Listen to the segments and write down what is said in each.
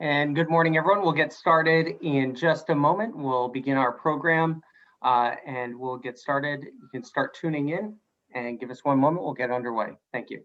And good morning, everyone. We'll get started in just a moment. We'll begin our program and we'll get started. You can start tuning in and give us one moment. We'll get underway. Thank you.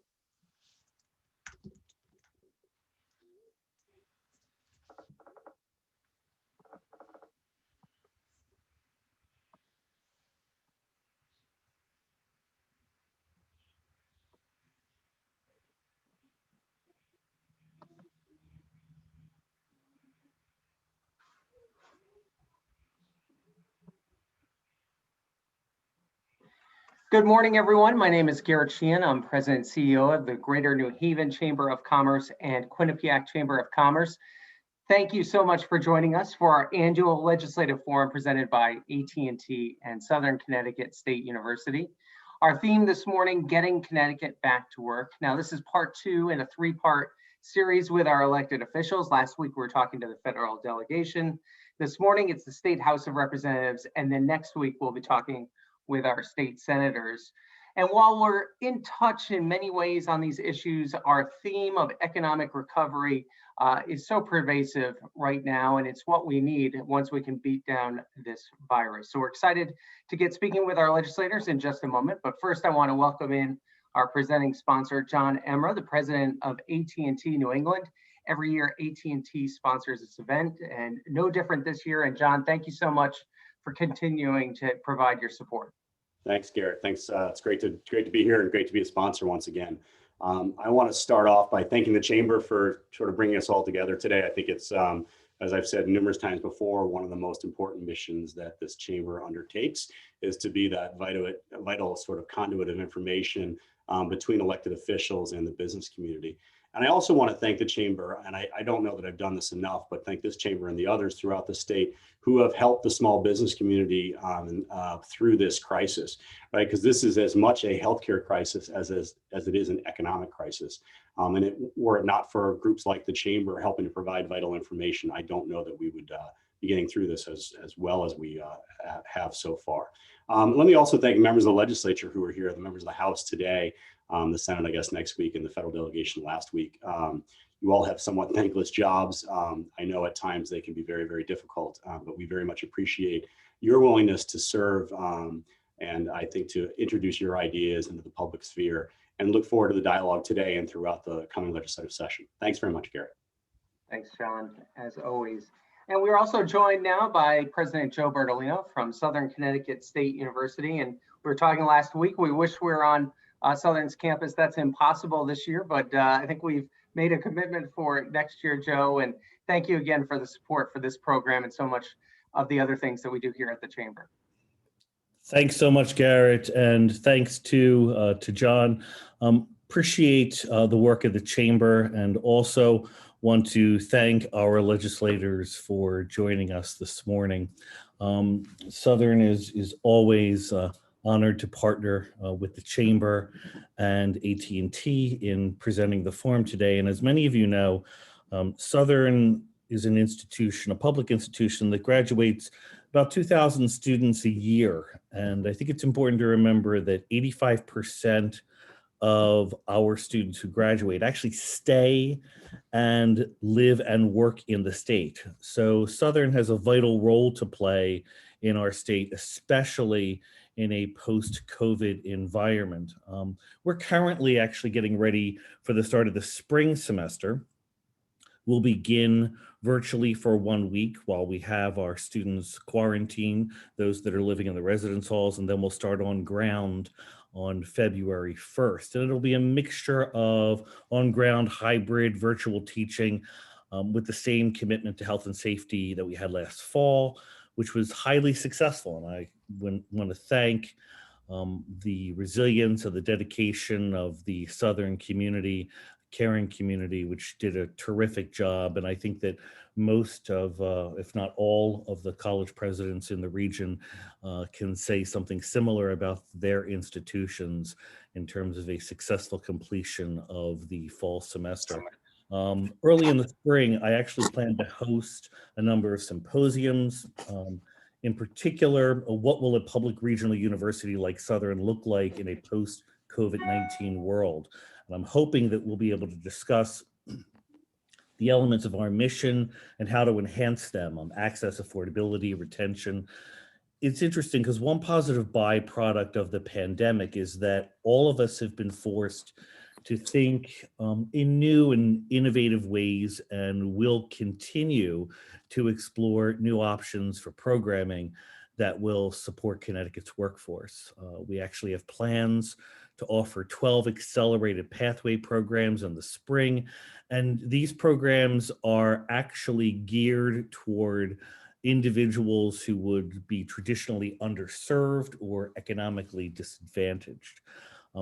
Good morning, everyone. My name is Garrett Sheehan. I'm President and CEO of the Greater New Haven Chamber of Commerce and Quinnipiac Chamber of Commerce. Thank you so much for joining us for our annual legislative forum presented by AT&T and Southern Connecticut State University. Our theme this morning, Getting Connecticut Back to Work. Now, this is part 2 in a 3-part series with our elected officials. Last week, we were talking to the federal delegation. This morning, it's the State House of Representatives. And then next week, we'll be talking with our state senators. And while we're in touch in many ways on these issues, our theme of economic recovery is so pervasive right now, and it's what we need once we can beat down this virus. So we're excited to get speaking with our legislators in just a moment. But first, I want to welcome in our presenting sponsor, John Emra, the president of AT&T New England. Every year, AT&T sponsors this event, and no different this year. And John, thank you so much for continuing to provide your support. Thanks, Garrett. Thanks. It's great to be here and great to be a sponsor once again. I want to start off by thanking the Chamber for sort of bringing us all together today. I think it's, as I've said numerous times before, one of the most important missions that this Chamber undertakes is to be that vital sort of conduit of information between elected officials and the business community. And I also want to thank the Chamber, and I don't know that I've done this enough, but thank this Chamber and the others throughout the state who have helped the small business community through this crisis, right? Because this is as much a healthcare crisis as it is an economic crisis. And were it not for groups like the Chamber helping to provide vital information, I don't know that we would be getting through this as well as we have so far. Let me also thank members of the legislature who are here, the members of the House today, the Senate, I guess, next week, and the federal delegation last week. You all have somewhat thankless jobs. I know at times they can be very, very difficult, but we very much appreciate your willingness to serve and I think to introduce your ideas into the public sphere, and look forward to the dialogue today and throughout the coming legislative session. Thanks very much, Garrett. Thanks, John, as always. And we're also joined now by President Joe Bertolino from Southern Connecticut State University. And we were talking last week, we wish we were on Southern's campus. That's impossible this year, but I think we've made a commitment for next year, Joe. And thank you again for the support for this program and so much of the other things that we do here at the Chamber. Thanks so much, Garrett, and thanks to John. Appreciate the work of the Chamber, and also want to thank our legislators for joining us this morning. Southern is always honored to partner with the Chamber and AT&T in presenting the forum today. And as many of you know, Southern is an institution, a public institution that graduates about 2,000 students a year. And I think it's important to remember that 85% of our students who graduate actually stay and live and work in the state. So Southern has a vital role to play in our state, especially in a post-COVID environment. We're currently actually getting ready for the start of the spring semester. We'll begin virtually for 1 week while we have our students quarantine, those that are living in the residence halls, and then we'll start on ground on February 1st. And it'll be a mixture of on-ground, hybrid, virtual teaching with the same commitment to health and safety that we had last fall, which was highly successful. And I want to thank the resilience and the dedication of the Southern community, caring community, which did a terrific job. And I think that most of, if not all of the college presidents in the region can say something similar about their institutions in terms of a successful completion of the fall semester. Early in the spring, I actually plan to host a number of symposiums. In particular, what will a public regional university like Southern look like in a post-COVID-19 world? And I'm hoping that we'll be able to discuss the elements of our mission and how to enhance them, access, affordability, retention. It's interesting because one positive byproduct of the pandemic is that all of us have been forced to think in new and innovative ways, and will continue to explore new options for programming that will support Connecticut's workforce. We actually have plans to offer 12 accelerated pathway programs in the spring, and these programs are actually geared toward individuals who would be traditionally underserved or economically disadvantaged.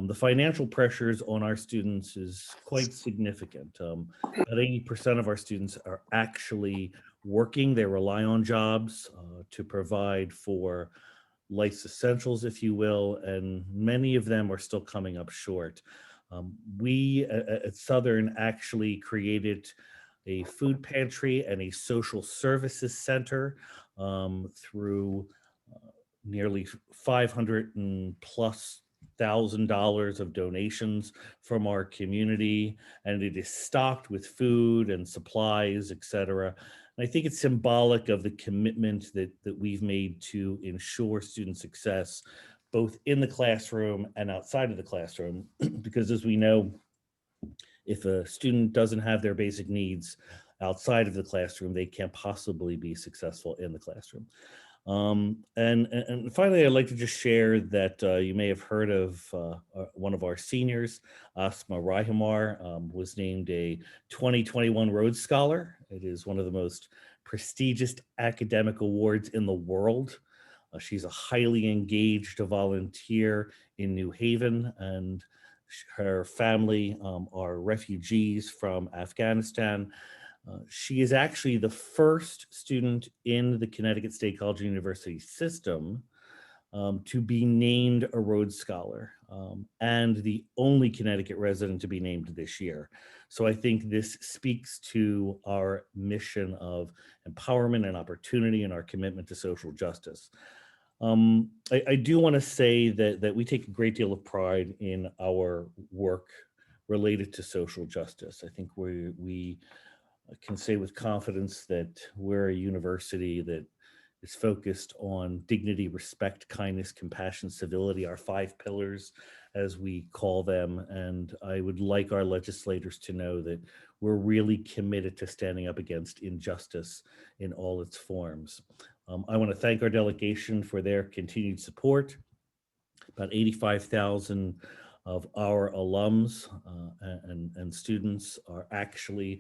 The financial pressures on our students is quite significant. About 80% of our students are actually working. They rely on jobs to provide for life's essentials, if you will, and many of them are still coming up short. We at Southern actually created a food pantry and a social services center through nearly 500 and plus $1,000 of donations from our community, and it is stocked with food and supplies, etc. And I think it's symbolic of the commitment that we've made to ensure student success, both in the classroom and outside of the classroom, because as we know, if a student doesn't have their basic needs outside of the classroom, they can't possibly be successful in the classroom. And finally, I'd like to just share that you may have heard of one of our seniors, Asma Rahimar, was named a 2021 Rhodes Scholar. It is one of the most prestigious academic awards in the world. She's a highly engaged volunteer in New Haven, and her family are refugees from Afghanistan. She is actually the first student in the Connecticut State College and University system to be named a Rhodes Scholar, and the only Connecticut resident to be named this year. So I think this speaks to our mission of empowerment and opportunity and our commitment to social justice. I do want to say that we take a great deal of pride in our work related to social justice. I think we can say with confidence that we're a university that is focused on dignity, respect, kindness, compassion, civility, our 5 pillars, as we call them. And I would like our legislators to know that we're really committed to standing up against injustice in all its forms. I want to thank our delegation for their continued support. About 85,000 of our alums and students are actually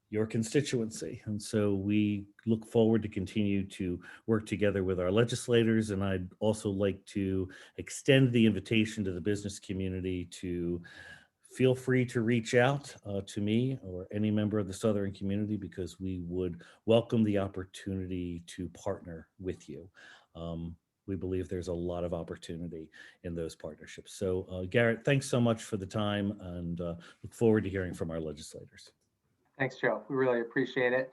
your constituency. And so we look forward to continue to work together with our legislators. And I'd also like to extend the invitation to the business community to feel free to reach out to me or any member of the Southern community, because we would welcome the opportunity to partner with you. We believe there's a lot of opportunity in those partnerships. So Garrett, thanks so much for the time, and look forward to hearing from our legislators. Thanks, Joe. We really appreciate it.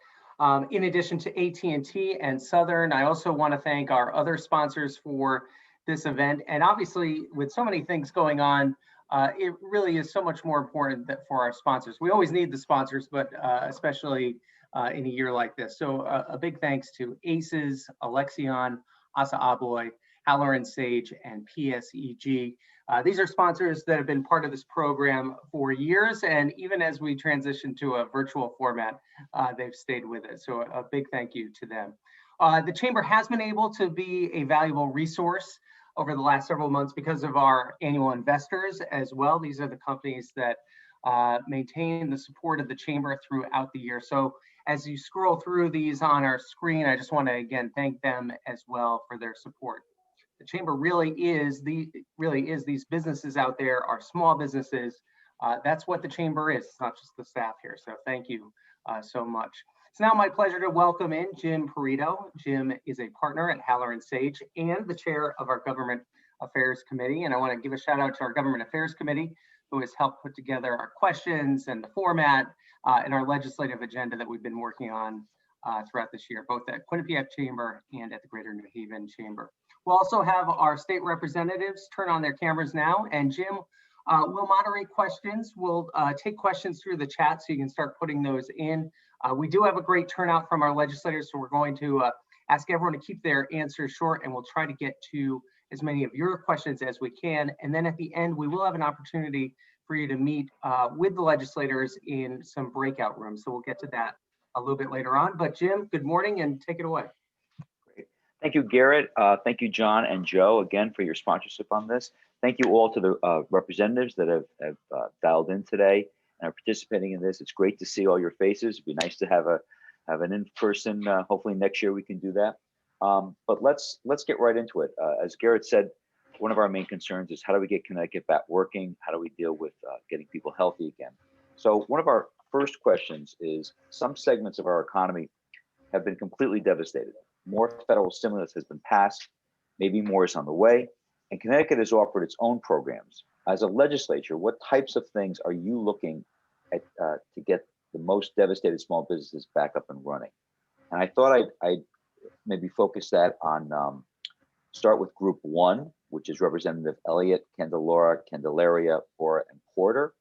In addition to AT&T and Southern, I also want to thank our other sponsors for this event. And obviously, with so many things going on, it really is so much more important that for our sponsors. We always need the sponsors, but especially in a year like this. So a big thanks to ACES, Alexion, Asa Abloy, Halloran Sage, and PSEG. These are sponsors that have been part of this program for years, and even as we transition to a virtual format, they've stayed with it. So a big thank you to them. The Chamber has been able to be a valuable resource over the last several months because of our annual investors as well. These are the companies that maintain the support of the Chamber throughout the year. So as you scroll through these on our screen, I just want to again thank them as well for their support. The Chamber really is these businesses out there, are small businesses. That's what the Chamber is. It's not just the staff here. So thank you so much. It's now my pleasure to welcome in Jim Perito. Jim is a partner at Halloran Sage and the chair of our Government Affairs Committee. And I want to give a shout out to our Government Affairs Committee, who has helped put together our questions and the format and our legislative agenda that we've been working on throughout this year, both at Quinnipiac Chamber and at the Greater New Haven Chamber. We'll also have our state representatives turn on their cameras now. And Jim, We'll moderate questions. We'll take questions through the chat so you can start putting those in. We do have a great turnout from our legislators, so we're going to ask everyone to keep their answers short, and we'll try to get to as many of your questions as we can. And then at the end, we will have an opportunity for you to meet with the legislators in some breakout rooms. So we'll get to that a little bit later on. But Jim, good morning and take it away. Great. Thank you, Garrett. Thank you, John and Joe, again, for your sponsorship on this. Thank you all to the representatives that have dialed in today and are participating in this. It's great to see all your faces. It'd be nice to have an in-person. Hopefully next year we can do that. But let's get right into it. As Garrett said, one of our main concerns is how do we get Connecticut back working? How do we deal with getting people healthy again? So one of our first questions is some segments of our economy have been completely devastated. More federal stimulus has been passed, maybe more is on the way, and Connecticut has offered its own programs. As a legislature, what types of things are you looking at to get the most devastated small businesses back up and running? And I thought I'd maybe focus that on, start with group one, which is Representative Elliott, Candelaria, Bora, and Porter.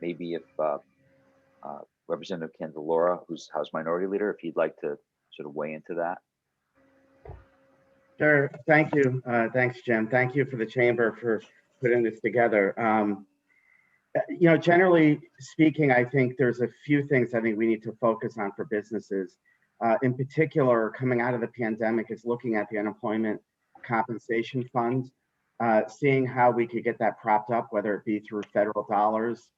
Maybe if Representative Candelaria, who's House Minority Leader, if he'd like to sort of weigh into that. Sure. Thank you. Thanks, Jim. Thank you for the chamber for putting this together. Generally speaking, I think there's a few things I think we need to focus on for businesses. In particular, coming out of the pandemic is looking at the unemployment compensation fund, seeing how we could get that propped up, whether it be through federal dollars,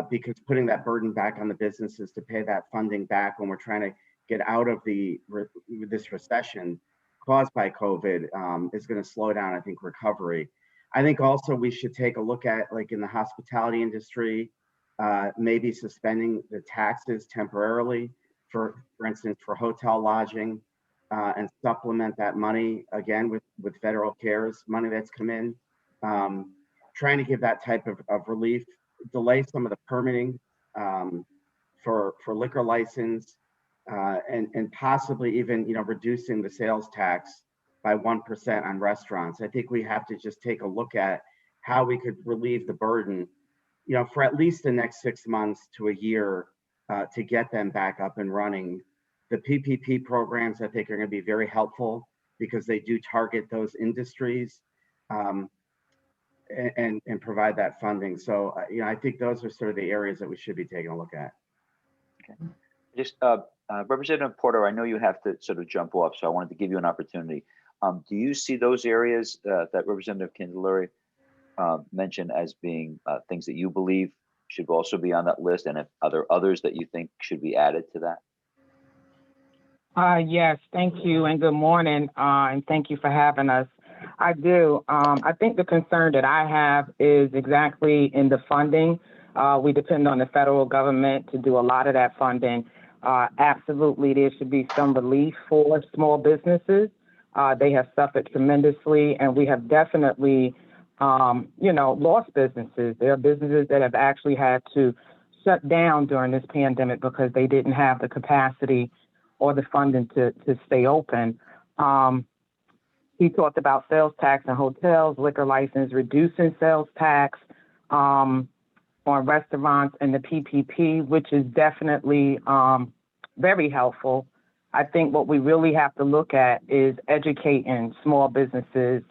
because putting that burden back on the businesses to pay that funding back when we're trying to get out of this recession caused by COVID is going to slow down, I think, recovery. I think also we should take a look at, like in the hospitality industry, maybe suspending the taxes temporarily, for instance, for hotel lodging, and supplement that money again with federal CARES money that's come in. Trying to give that type of relief, delay some of the permitting for liquor license, and possibly even reducing the sales tax by 1% on restaurants. I think we have to just take a look at how we could relieve the burden, for at least the next 6 months to a year, to get them back up and running. The PPP programs, I think, are going to be very helpful because they do target those industries and provide that funding. So, I think those are sort of the areas that we should be taking a look at. Okay. Just Representative Porter, I know you have to sort of jump off, so I wanted to give you an opportunity. Do you see those areas that Representative Candelaria mentioned as being things that you believe should also be on that list, and if are there others that you think should be added to that? Yes, thank you, and good morning, and thank you for having us. I do. I think the concern that I have is exactly in the funding. We depend on the federal government to do a lot of that funding. Absolutely, there should be some relief for small businesses. They have suffered tremendously, and we have definitely lost businesses. There are businesses that have actually had to shut down during this pandemic because they didn't have the capacity or the funding to stay open. He talked about sales tax on hotels, liquor license, reducing sales tax on restaurants, and the PPP, which is definitely very helpful. I think what we really have to look at is educating small businesses,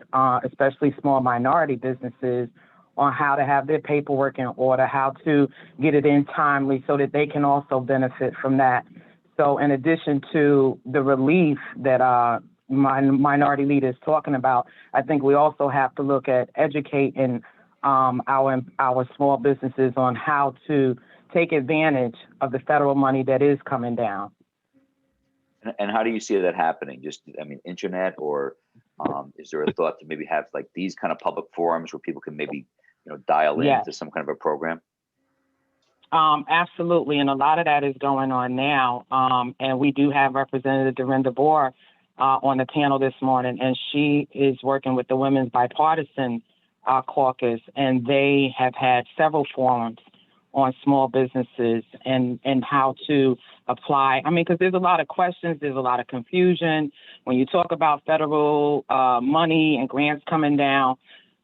especially small minority businesses, on how to have their paperwork in order, how to get it in timely so that they can also benefit from that. So in addition to the relief that my minority leader is talking about, I think we also have to look at educating our small businesses on how to take advantage of the federal money that is coming down. And how do you see that happening? Just, internet, or is there a thought to maybe have like these kind of public forums where people can maybe, dial into some kind of a program? Absolutely, and a lot of that is going on now. And we do have Representative Dorinda Boer on the panel this morning, and she is working with the Women's Bipartisan Caucus, and they have had several forums on small businesses and how to apply. Because there's a lot of questions, there's a lot of confusion. When you talk about federal money and grants coming down,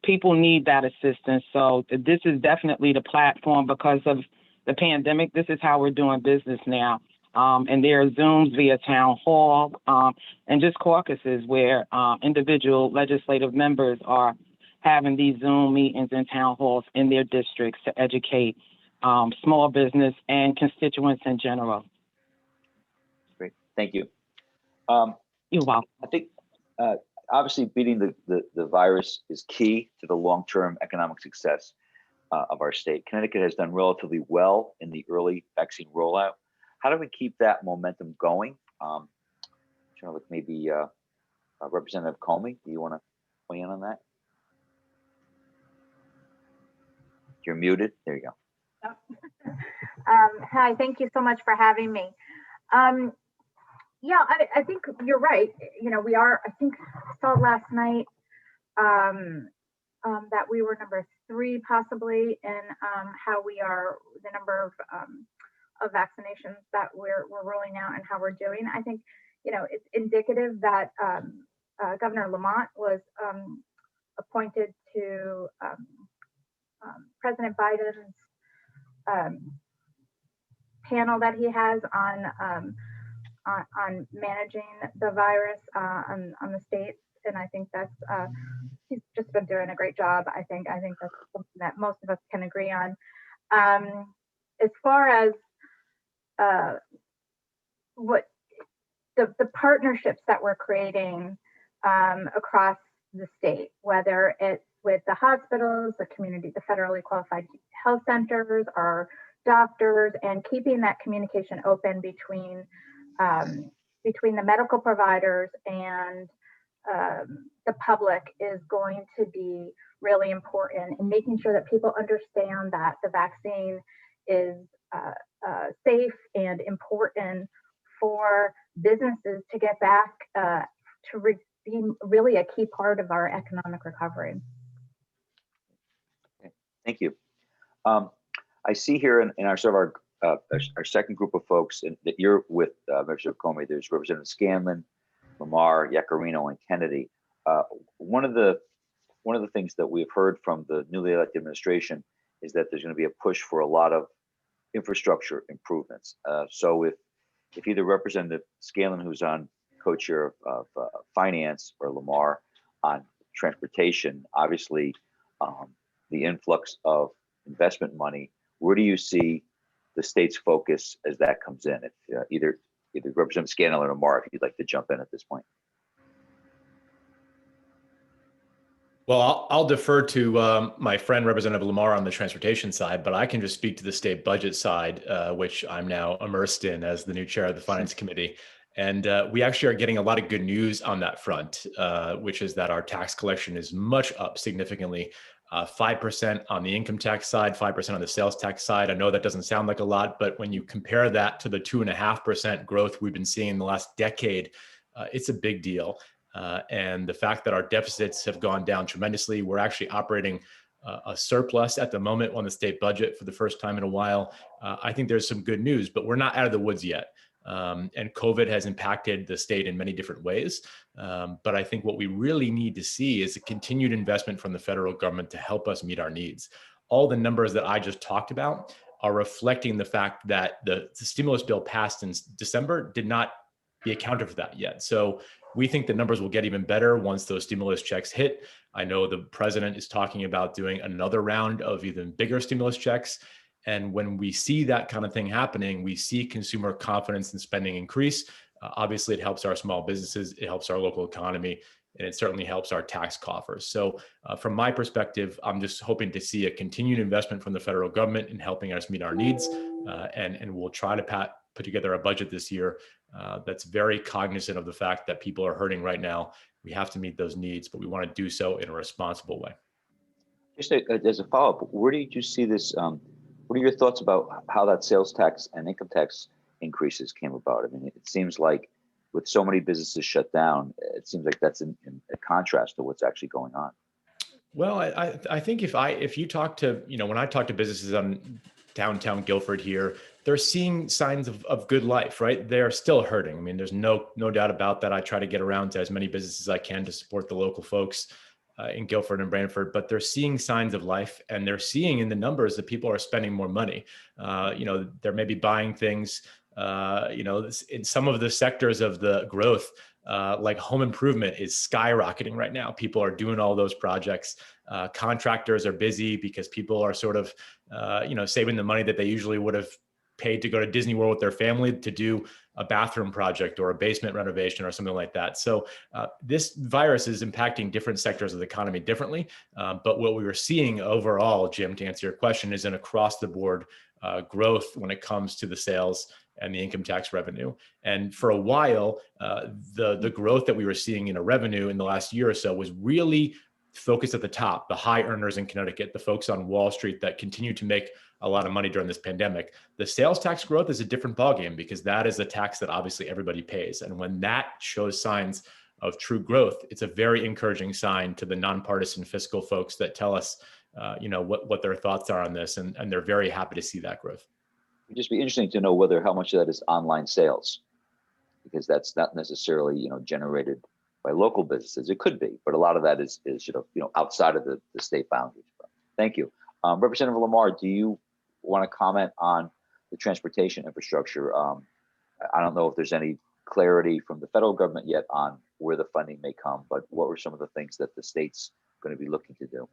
people need that assistance. So this is definitely the platform because of the pandemic. This is how we're doing business now. And there are Zooms via town hall and just caucuses where individual legislative members are having these Zoom meetings in town halls in their districts to educate small business and constituents in general. Great, thank you. You're welcome. I think obviously beating the virus is key to the long-term economic success of our state. Connecticut has done relatively well in the early vaccine rollout. How do we keep that momentum going? Look, maybe Representative Comey, do you want to weigh in on that? You're muted. There you go. Hi, thank you so much for having me. Yeah, I think you're right. You know, we are, I think I saw last night that we were number 3 possibly in how we are, the number of vaccinations that we're rolling out and how we're doing. I think, you know, it's indicative that Governor Lamont was appointed to President Biden's panel that he has on managing the virus on the states, and I think that's he's just been doing a great job. I think that's something that most of us can agree on. As far as what the partnerships that we're creating across the state, whether it's with the hospitals, the community, the federally qualified health centers, our doctors, and keeping that communication open between the medical providers and the public is going to be really important, and making sure that people understand that the vaccine is safe and important for businesses to get back to be really a key part of our economic recovery. Okay. Thank you. I see here in our sort of our second group of folks that you're with, Representative Comey. There's Representative Scanlon, Lamar, Yaccarino, and Kennedy. One of the things that we've heard from the newly elected administration is that there's going to be a push for a lot of infrastructure improvements. So if either Representative Scanlon, who's on co-chair of finance, or Lamar on transportation, obviously the influx of investment money, where do you see the state's focus as that comes in? If either Representative Scanlon or Lamar, if you'd like to jump in at this point. Well, I'll defer to my friend Representative Lamar on the transportation side, but I can just speak to the state budget side, which I'm now immersed in as the new chair of the Finance Committee. And we actually are getting a lot of good news on that front, which is that our tax collection is much up significantly. 5% on the income tax side, 5% on the sales tax side. I know that doesn't sound like a lot, but when you compare that to the 2.5% growth we've been seeing in the last decade, it's a big deal. And the fact that our deficits have gone down tremendously, we're actually operating a surplus at the moment on the state budget for the first time in a while. I think there's some good news, but we're not out of the woods yet. And COVID has impacted the state in many different ways. But I think what we really need to see is a continued investment from the federal government to help us meet our needs. All the numbers that I just talked about are reflecting the fact that the stimulus bill passed in December did not be accounted for that yet. So we think the numbers will get even better once those stimulus checks hit. I know the president is talking about doing another round of even bigger stimulus checks. And when we see that kind of thing happening, we see consumer confidence and spending increase. Obviously, it helps our small businesses, it helps our local economy, and it certainly helps our tax coffers. So from my perspective, I'm just hoping to see a continued investment from the federal government in helping us meet our needs. And we'll try to put together a budget this year that's very cognizant of the fact that people are hurting right now. We have to meet those needs, but we want to do so in a responsible way. Just as a follow-up, where did you see this? What are your thoughts about how that sales tax and income tax increases came about? I mean, it seems like with so many businesses shut down, it seems like that's in a contrast to what's actually going on. Well, I think if you talk to, when I talk to businesses on downtown Guilford here, they're seeing signs of good life, right? They're still hurting. I mean, there's no doubt about that. I try to get around to as many businesses as I can to support the local folks. in Guilford and Brantford, but they're seeing signs of life, and they're seeing in the numbers that people are spending more money. They're maybe buying things, in some of the sectors of the growth, like home improvement is skyrocketing right now. People are doing all those projects. Contractors are busy because people are sort of, saving the money that they usually would have paid to go to Disney World with their family to do a bathroom project or a basement renovation or something like that. So this virus is impacting different sectors of the economy differently. But what we were seeing overall, Jim, to answer your question, is an across the board growth when it comes to the sales and the income tax revenue. And for a while, the growth that we were seeing in a revenue in the last year or so was really focused at the top, the high earners in Connecticut, the folks on Wall Street that continue to make a lot of money during this pandemic. The sales tax growth is a different ballgame because that is a tax that obviously everybody pays. And when that shows signs of true growth, it's a very encouraging sign to the nonpartisan fiscal folks that tell us, what their thoughts are on this. And they're very happy to see that growth. It'd just be interesting to know how much of that is online sales, because that's not necessarily, generated by local businesses. It could be, but a lot of that is outside of the state boundaries. Thank you. Representative Lamar, do you want to comment on the transportation infrastructure? I don't know if there's any clarity from the federal government yet on where the funding may come, but what were some of the things that the state's going to be looking to do?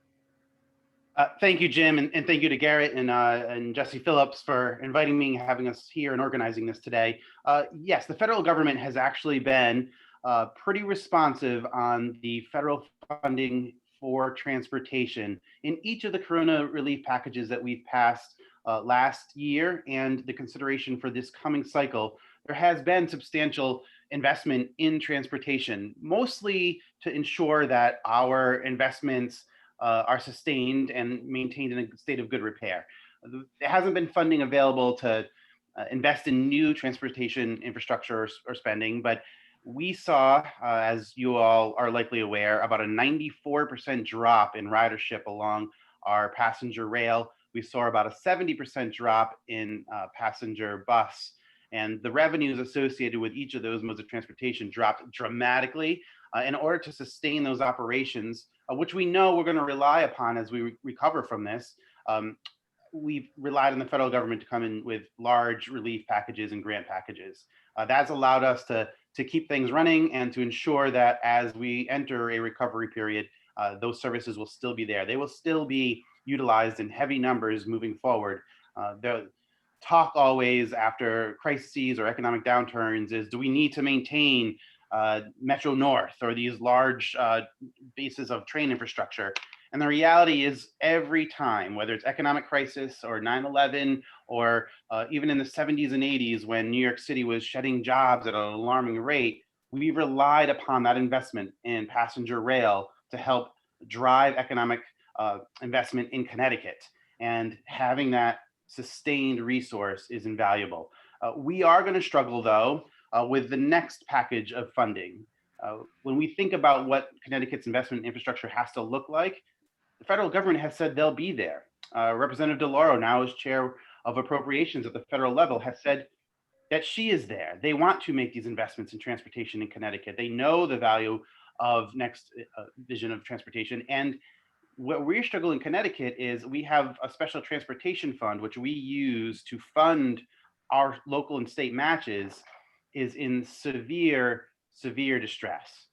Thank you, Jim, and thank you to Garrett and Jesse Phillips for inviting me, having us here, and organizing this today. Yes, the federal government has actually been pretty responsive on the federal funding for transportation in each of the corona relief packages that we've passed last year, and the consideration for this coming cycle. There has been substantial investment in transportation, mostly to ensure that our investments are sustained and maintained in a state of good repair. There hasn't been funding available to invest in new transportation infrastructure or spending, but we saw, as you all are likely aware, about a 94% drop in ridership along our passenger rail. We saw about a 70% drop in passenger bus, and the revenues associated with each of those modes of transportation dropped dramatically. In order to sustain those operations, which we know we're going to rely upon as we recover from this, we've relied on the federal government to come in with large relief packages and grant packages. That's allowed us to keep things running and to ensure that as we enter a recovery period, those services will still be there. They will still be utilized in heavy numbers moving forward. The talk always after crises or economic downturns is, do we need to maintain Metro North or these large bases of train infrastructure? And the reality is, every time, whether it's economic crisis or 9/11, or even in the 70s and 80s when New York City was shedding jobs at an alarming rate, we relied upon that investment in passenger rail to help drive economic investment in Connecticut. And having that sustained resource is invaluable. We are going to struggle, though, with the next package of funding. When we think about what Connecticut's investment infrastructure has to look like, the federal government has said they'll be there. Representative DeLauro, now as chair of appropriations at the federal level, has said that she is there. They want to make these investments in transportation in Connecticut. They know the value of next vision of transportation. And what we're struggling in Connecticut is we have a special transportation fund, which we use to fund our local and state matches, is in severe distress.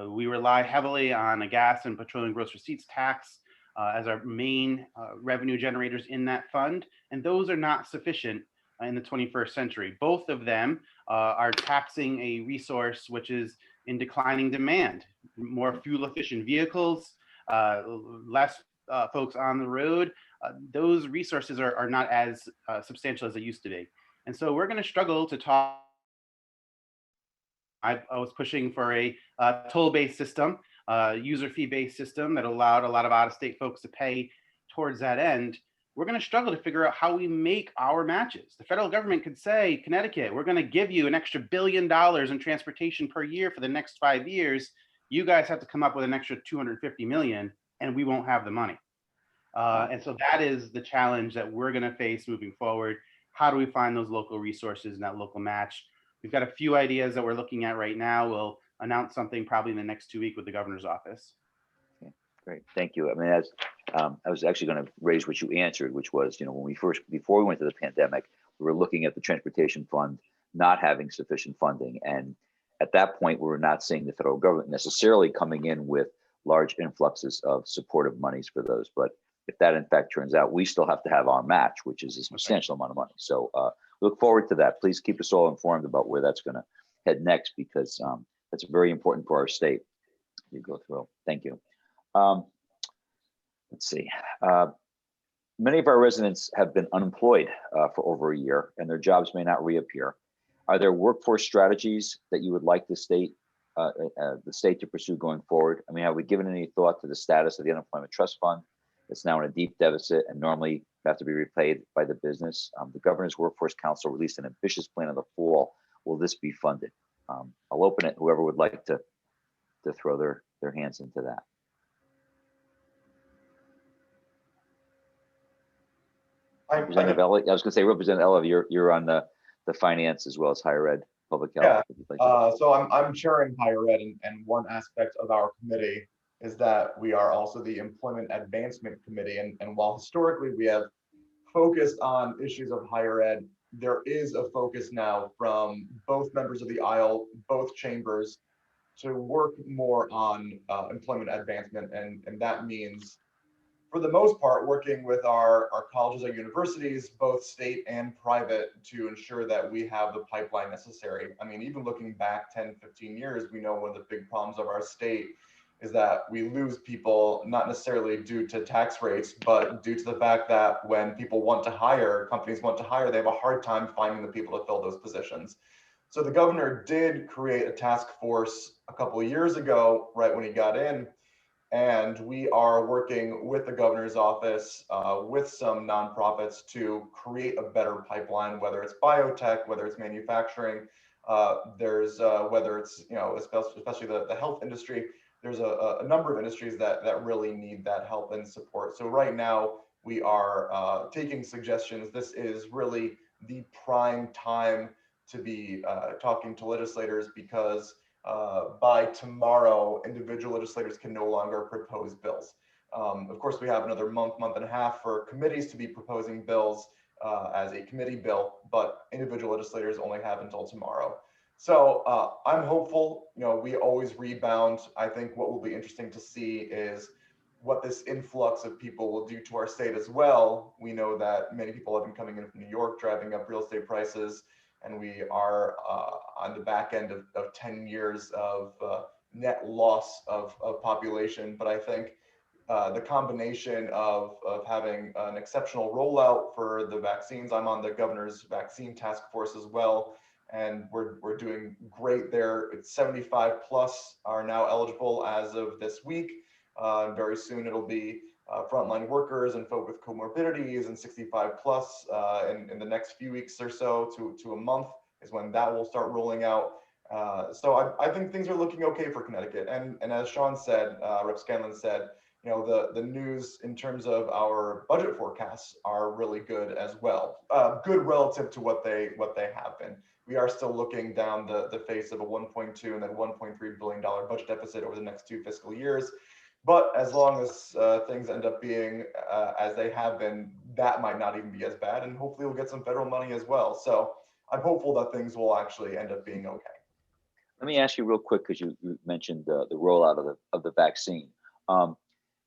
We rely heavily on a gas and petroleum gross receipts tax as our main revenue generators in that fund, and those are not sufficient in the 21st century. Both of them are taxing a resource which is in declining demand. More fuel efficient vehicles, less folks on the road. Those resources are not as substantial as they used to be. And so we're going to struggle to talk. I was pushing for a toll-based system, user fee-based system that allowed a lot of out-of-state folks to pay towards that end. We're going to struggle to figure out how we make our matches. The federal government could say, Connecticut, we're going to give you an extra $1 billion in transportation per year for the next 5 years. You guys have to come up with an extra $250 million, and we won't have the money. And so that is the challenge that we're going to face moving forward. How do we find those local resources and that local match? We've got a few ideas that we're looking at right now. We'll announce something probably in the next 2 weeks with the governor's office. Okay. Great, thank you. I mean, as I was actually going to raise what you answered, which was, when before we went to the pandemic, we were looking at the transportation fund not having sufficient funding. And at that point, we were not seeing the federal government necessarily coming in with large influxes of supportive monies for those. But if that in fact turns out, we still have to have our match, which is a substantial amount of money. So look forward to that. Please keep us all informed about where that's going to head next, because that's very important for our state. You go through. Thank you. Let's see. Many of our residents have been unemployed for over a year, and their jobs may not reappear. Are there workforce strategies that you would like the state to pursue going forward? I mean, have we given any thought to the status of the unemployment trust fund? It's now in a deep deficit and normally have to be repaid by the business. The Governor's Workforce Council released an ambitious plan in the fall. Will this be funded? I'll open it. Whoever would like to throw their hands into that. Representative Elliott, I was going to say, Representative Elliott, you're on the finance as well as higher ed, public health. Yeah. So I'm chairing higher ed, and one aspect of our committee is that we are also the Employment Advancement Committee. And while historically we have focused on issues of higher ed, there is a focus now from both members of the aisle, both chambers, to work more on employment advancement. And that means, for the most part, working with our colleges or universities, both state and private, to ensure that we have the pipeline necessary. I mean, even looking back 10, 15 years, we know one of the big problems of our state is that we lose people, not necessarily due to tax rates, but due to the fact that when people want to hire, companies want to hire, they have a hard time finding the people to fill those positions. So the governor did create a task force a couple of years ago, right when he got in. And we are working with the governor's office, with some nonprofits, to create a better pipeline, whether it's biotech, whether it's manufacturing, there's whether it's, especially the health industry. There's a number of industries that really need that help and support. So right now we are taking suggestions. This is really the prime time to be talking to legislators, because by tomorrow, individual legislators can no longer propose bills. Of course, we have another month and a half for committees to be proposing bills as a committee bill, but individual legislators only have until tomorrow. So I'm hopeful. We always rebound. I think what will be interesting to see is what this influx of people will do to our state as well. We know that many people have been coming in from New York, driving up real estate prices, and we are on the back end of 10 years of net loss of population. But I think the combination of having an exceptional rollout for the vaccines, I'm on the governor's vaccine task force as well, and we're doing great there. It's 75 plus are now eligible as of this week. Very soon it'll be frontline workers and folk with comorbidities, and 65 plus in the next few weeks or so to a month is when that will start rolling out. So I think things are looking okay for Connecticut. And as Sean said, Rep. Scanlon said, the news in terms of our budget forecasts are really good as well. Good relative to what they have been. We are still looking down the face of a 1.2 and then $1.3 billion budget deficit over the next 2 fiscal years. But as long as things end up being as they have been, that might not even be as bad. And hopefully we'll get some federal money as well. So I'm hopeful that things will actually end up being okay. Let me ask you real quick, because you mentioned the rollout of the vaccine.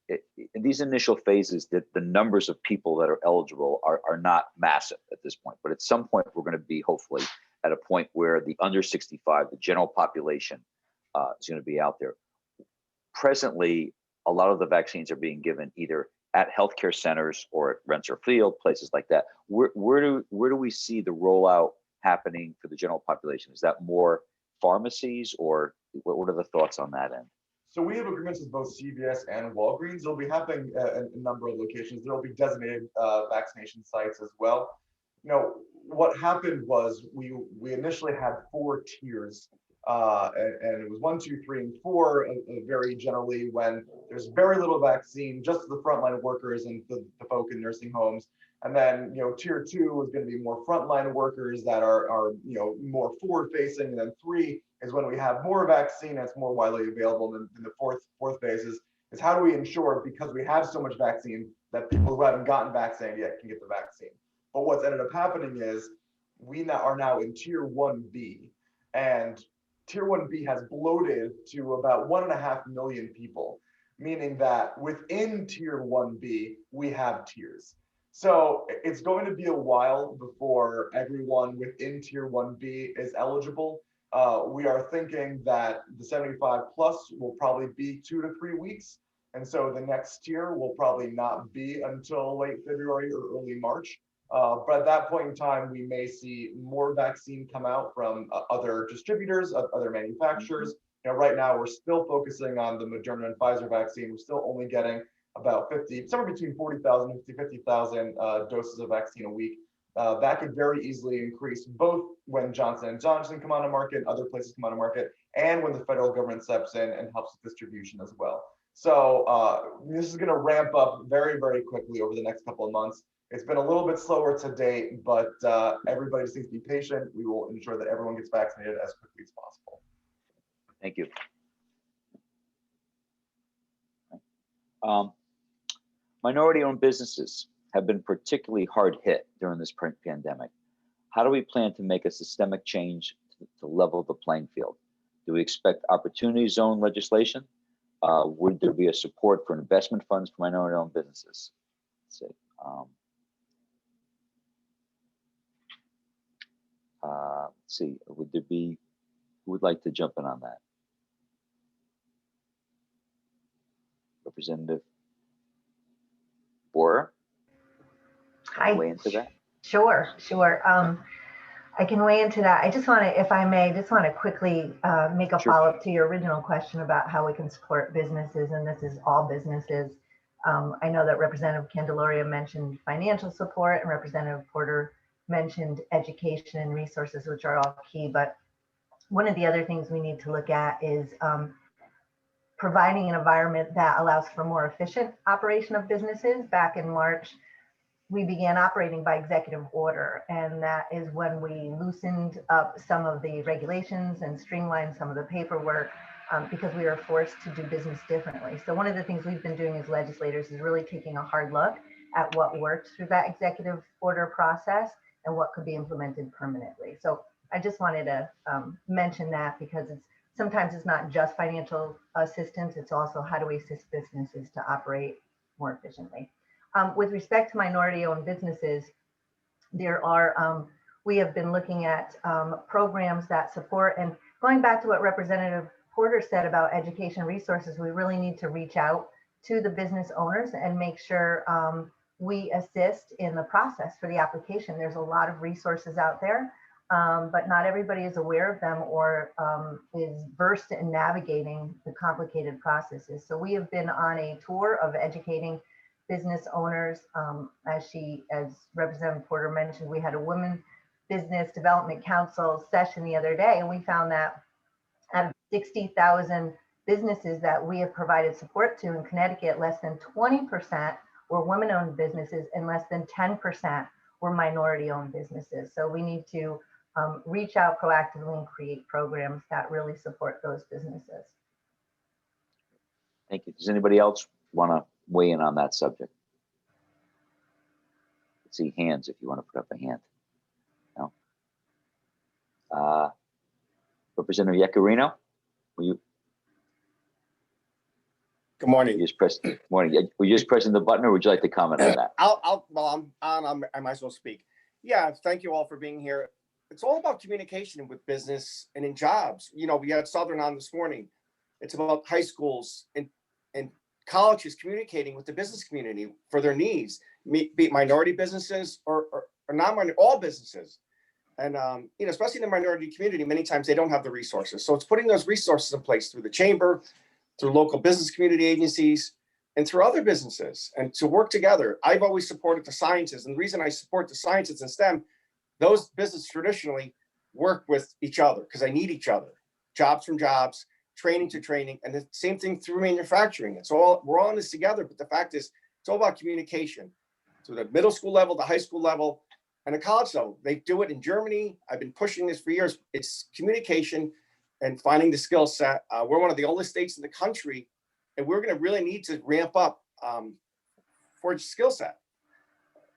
In these initial phases, the numbers of people that are eligible are not massive at this point. But at some point, we're going to be hopefully at a point where the under 65, the general population, is going to be out there. Presently, a lot of the vaccines are being given either at healthcare centers or at Rensselaer Field, places like that. Where do we see the rollout happening for the general population? Is that more pharmacies, or what are the thoughts on that end? So we have agreements with both CVS and Walgreens. It'll be happening at a number of locations. There'll be designated vaccination sites as well. What happened was we initially had 4 tiers. And it was 1, 2, 3, and 4, very generally, when there's very little vaccine, just the frontline workers and the folk in nursing homes. And then, tier 2 is going to be more frontline workers that are more forward facing. And then 3 is when we have more vaccine that's more widely available. And then the fourth phase is is how do we ensure, because we have so much vaccine, that people who haven't gotten vaccinated yet can get the vaccine. But what's ended up happening is we are now in tier 1B, and tier 1B has bloated to about 1.5 million people, meaning that within tier 1B, we have tiers. So it's going to be a while before everyone within tier 1B is eligible. We are thinking that the 75 plus will probably be 2 to 3 weeks. And so the next tier will probably not be until late February or early March. But at that point in time, we may see more vaccine come out from other distributors, other manufacturers. You know, right now we're still focusing on the Moderna and Pfizer vaccine. We're still only getting about somewhere between 40,000 and 50,000 doses of vaccine a week. That could very easily increase both when Johnson & Johnson come on the market, other places come on the market, and when the federal government steps in and helps with distribution as well. So this is going to ramp up very, very quickly over the next couple of months. It's been a little bit slower to date, but everybody just needs to be patient. We will ensure that everyone gets vaccinated as quickly as possible. Thank you. Minority-owned businesses have been particularly hard hit during this pandemic. How do we plan to make a systemic change to level the playing field? Do we expect opportunity zone legislation? Would there be a support for investment funds for minority-owned businesses? Let's see. Let's see. Would there be? Who would like to jump in on that? Representative Borer? Hi. Weigh into that? Sure. I can weigh into that. I just want to, if I may, quickly make a follow-up to your original question about how we can support businesses, and this is all businesses. I know that Representative Candelaria mentioned financial support, and Representative Porter mentioned education and resources, which are all key. But one of the other things we need to look at is providing an environment that allows for more efficient operation of businesses. Back in March, we began operating by executive order, and that is when we loosened up some of the regulations and streamlined some of the paperwork because we were forced to do business differently. So one of the things we've been doing as legislators is really taking a hard look at what worked through that executive order process and what could be implemented permanently. So I just wanted to mention that, because sometimes it's not just financial assistance, it's also how do we assist businesses to operate more efficiently. With respect to minority-owned businesses, we have been looking at programs that support, and going back to what Representative Porter said about education resources, we really need to reach out to the business owners and make sure we assist in the process for the application. There's a lot of resources out there, but not everybody is aware of them or is versed in navigating the complicated processes. So we have been on a tour of educating business owners. As Representative Porter mentioned, we had a Women Business Development Council session the other day, and we found that out of 60,000 businesses that we have provided support to in Connecticut, less than 20% were women-owned businesses and less than 10% were minority-owned businesses. So we need to reach out proactively and create programs that really support those businesses. Thank you. Does anybody else want to weigh in on that subject? Let's see hands if you want to put up a hand. No. Representative Yaccarino, were you? Good morning. Were you just pressing the button, or would you like to comment on that? Well, I might as well speak. Yeah, thank you all for being here. It's all about communication with business and in jobs. You know, we had Southern on this morning. It's about high schools and colleges communicating with the business community for their needs, be it minority businesses or non-minority, all businesses. And, you know, especially in the minority community, many times they don't have the resources. So it's putting those resources in place through the chamber, through local business community agencies, and through other businesses, and to work together. I've always supported the sciences, and the reason I support the sciences and STEM, those businesses traditionally work with each other because they need each other. Jobs from jobs, training to training, and the same thing through manufacturing. We're all in this together, but the fact is, it's all about communication. To the middle school level, the high school level, and the college level. They do it in Germany. I've been pushing this for years. It's communication and finding the skill set. We're one of the oldest states in the country and we're going to really need to ramp up for skill set.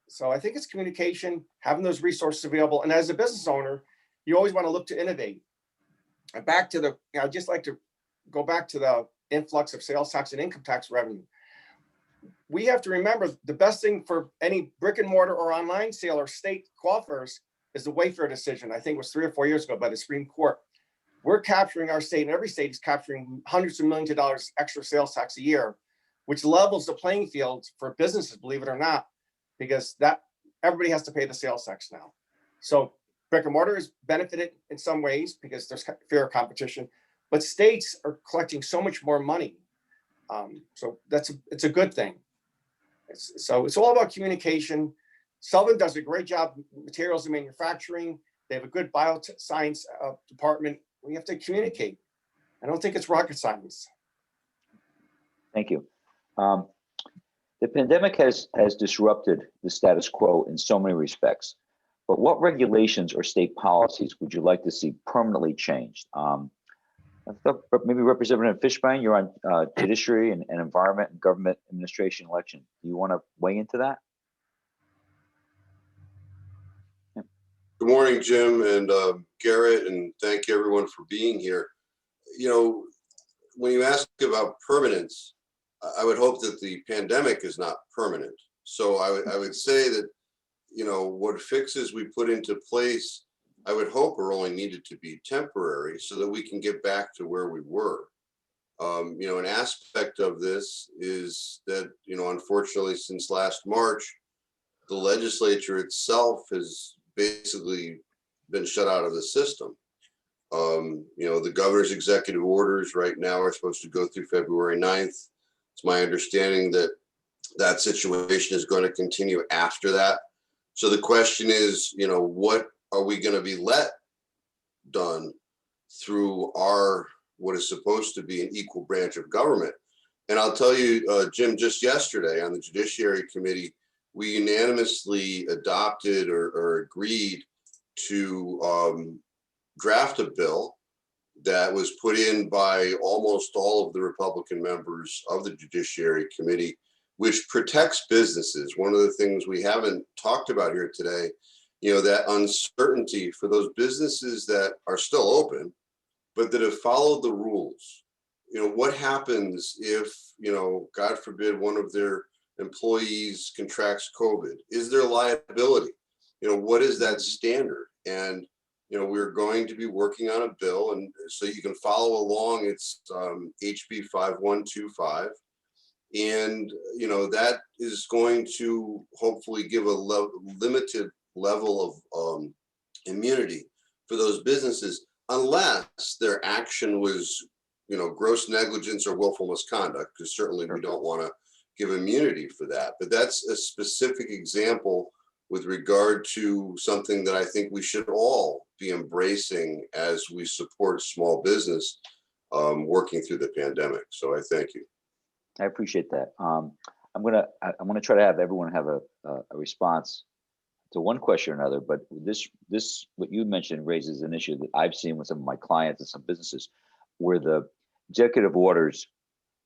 So I think it's communication, having those resources available. And as a business owner, you always want to look to innovate. And back to I'd just like to go back to the influx of sales tax and income tax revenue. We have to remember the best thing for any brick and mortar or online sale or state coffers is the Wayfair decision. I think it was 3 or 4 years ago by the Supreme Court. We're capturing our state, and every state is capturing hundreds of millions of dollars extra sales tax a year, which levels the playing field for businesses, believe it or not, because that everybody has to pay the sales tax now. So brick and mortar is benefited in some ways because there's fair competition, but states are collecting so much more money. So it's a good thing. So it's all about communication. Sullivan does a great job, materials and manufacturing. They have a good bioscience department. We have to communicate. I don't think it's rocket science. Thank you. The pandemic has disrupted the status quo in so many respects, but what regulations or state policies would you like to see permanently changed? I thought maybe Representative Fishbein, you're on Judiciary and Environment and Government Administration Election. Do you want to weigh into that? Good morning, Jim and Garrett, and thank you everyone for being here. You know, when you ask about permanence, I would hope that the pandemic is not permanent. So I would say that, you know, what fixes we put into place, I would hope are only needed to be temporary so that we can get back to where we were. You know, an aspect of this is that, you know, unfortunately, since last March, the legislature itself has basically been shut out of the system. You know, the governor's executive orders right now are supposed to go through February 9th. It's my understanding that that situation is going to continue after that. So the question is, you know, what are we going to be let done through what is supposed to be an equal branch of government? And I'll tell you, Jim, just yesterday on the Judiciary Committee, we unanimously adopted or agreed to draft a bill that was put in by almost all of the Republican members of the Judiciary Committee, which protects businesses. One of the things we haven't talked about here today, you know, that uncertainty for those businesses that are still open, but that have followed the rules. You know, what happens if, you know, God forbid, one of their employees contracts COVID? Is there liability? You know, what is that standard? And you know, we're going to be working on a bill, and so you can follow along. It's HB 5125, and you know that is going to hopefully give a limited level of immunity for those businesses, unless their action was, you know, gross negligence or willful misconduct, because certainly we don't want to give immunity for that. But that's a specific example with regard to something that I think we should all be embracing as we support small business working through the pandemic. So I thank you. I appreciate that. I'm gonna try to have everyone have a response to one question or another, but this what you mentioned raises an issue that I've seen with some of my clients and some businesses, where the executive orders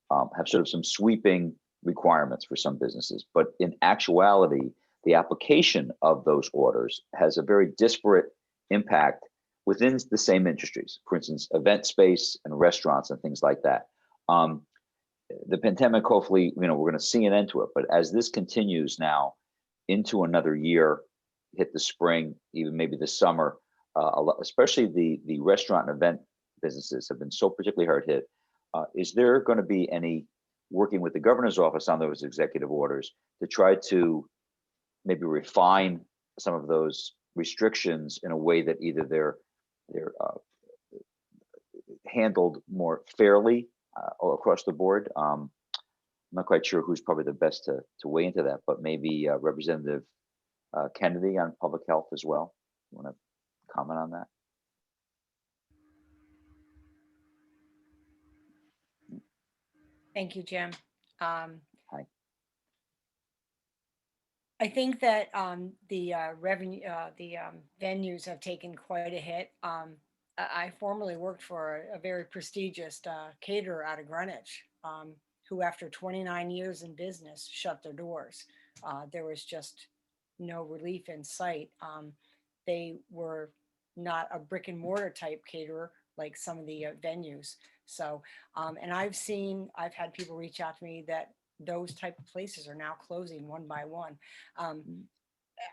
have sort of some sweeping requirements for some businesses, but in actuality, the application of those orders has a very disparate impact within the same industries. For instance, event space and restaurants and things like that. The pandemic, hopefully, you know, we're going to see an end to it. But as this continues now into another year, hit the spring, even maybe the summer, especially the restaurant and event businesses have been so particularly hard hit. Is there going to be any working with the governor's office on those executive orders to try to maybe refine some of those restrictions in a way that either they're handled more fairly or across the board? I'm not quite sure who's probably the best to weigh into that, but maybe Representative Kennedy on public health as well. You want to comment on that? Thank you, Jim. Hi. I think that the revenue, venues have taken quite a hit. I formerly worked for a very prestigious caterer out of Greenwich. who after 29 years in business shut their doors. There was just no relief in sight. They were not a brick and mortar type caterer like some of the venues. So, and I've had people reach out to me that those type of places are now closing one by one.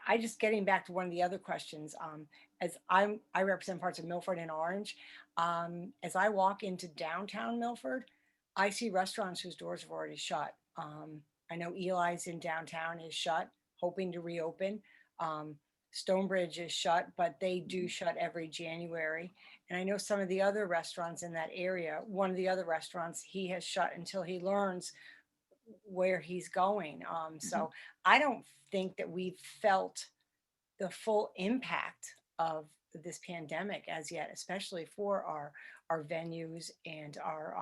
I just getting back to one of the other questions, as I represent parts of Milford and Orange. As I walk into downtown Milford, I see restaurants whose doors have already shut. I know Eli's in downtown is shut, hoping to reopen. Stonebridge is shut, but they do shut every January. And I know some of the other restaurants in that area, one of the other restaurants, he has shut until he learns where he's going. So I don't think that we've felt the full impact of this pandemic as yet, especially for our venues and our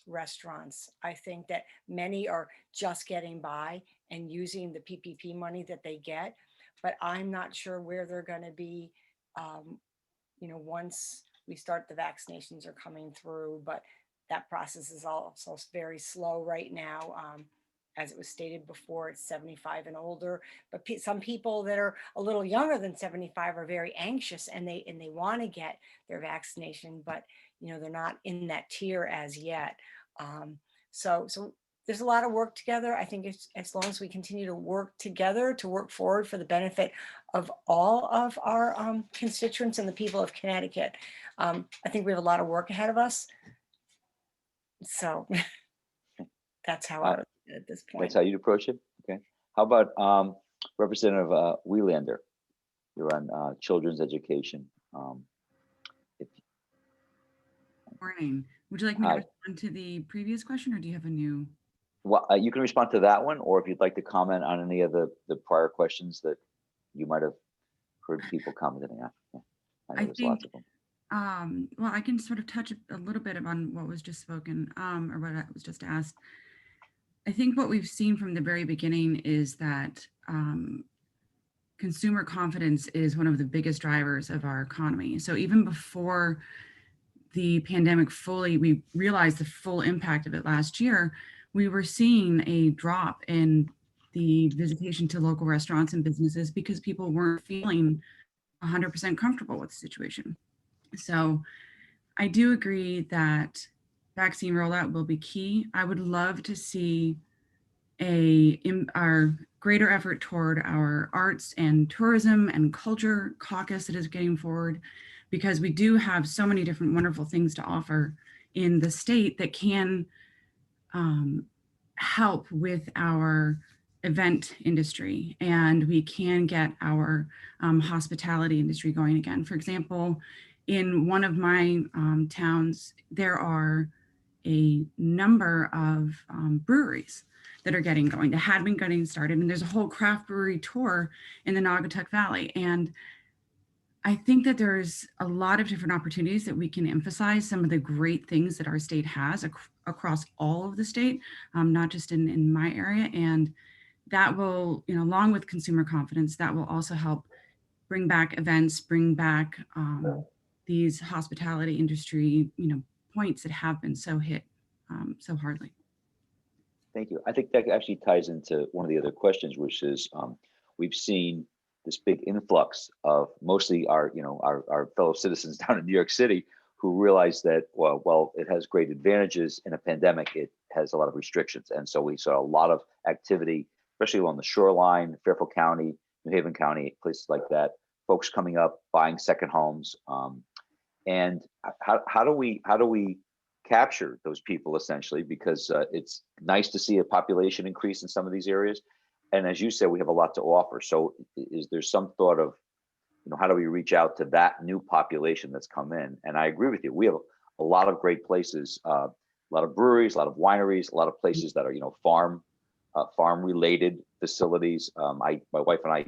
restaurants. I think that many are just getting by and using the PPP money that they get, but I'm not sure where they're going to be, once we start, the vaccinations are coming through, but that process is also very slow right now. As it was stated before, it's 75 and older, but some people that are a little younger than 75 are very anxious and they want to get their vaccination, but they're not in that tier as yet. So there's a lot of work together. I think it's, as long as we continue to work together to work forward for the benefit of all of our constituents and the people of Connecticut, I think we have a lot of work ahead of us. So that's how I would at this point. That's how you'd approach it? Okay. How about Representative Wielander? You're on children's education. Morning. Would you like me to respond to the previous question, or do you have a new? Well, you can respond to that one, or if you'd like to comment on any of the prior questions that you might have heard people commenting on. Yeah. I know there's lots of them. Well, I can sort of touch a little bit on what was just spoken, or what was just asked. I think what we've seen from the very beginning is that consumer confidence is one of the biggest drivers of our economy. So even before the pandemic we realized the full impact of it last year, we were seeing a drop in the visitation to local restaurants and businesses because people weren't feeling 100% comfortable with the situation. So I do agree that vaccine rollout will be key. I would love to see our greater effort toward our arts and tourism and culture caucus that is getting forward, because we do have so many different wonderful things to offer in the state that can help with our event industry, and we can get our hospitality industry going again. For example, in one of my towns, there are a number of breweries that are getting going, that had been getting started, and there's a whole craft brewery tour in the Naugatuck Valley. And I think that there's a lot of different opportunities that we can emphasize some of the great things that our state has across all of the state, not just in my area. And that will, along with consumer confidence, that will also help bring back events, bring back these hospitality industry, points that have been so hit so hardly. Thank you. I think that actually ties into one of the other questions, which is we've seen this big influx of mostly our fellow citizens down in New York City who realize that, well, it has great advantages in a pandemic, it has a lot of restrictions. And so we saw a lot of activity, especially along the shoreline, Fairfield County, New Haven County, places like that, folks coming up, buying second homes. And how do we capture those people essentially? Because it's nice to see a population increase in some of these areas. And as you said, we have a lot to offer. So is there some thought of, how do we reach out to that new population that's come in? And I agree with you. We have a lot of great places, a lot of breweries, a lot of wineries, a lot of places that are, farm related facilities. My wife and I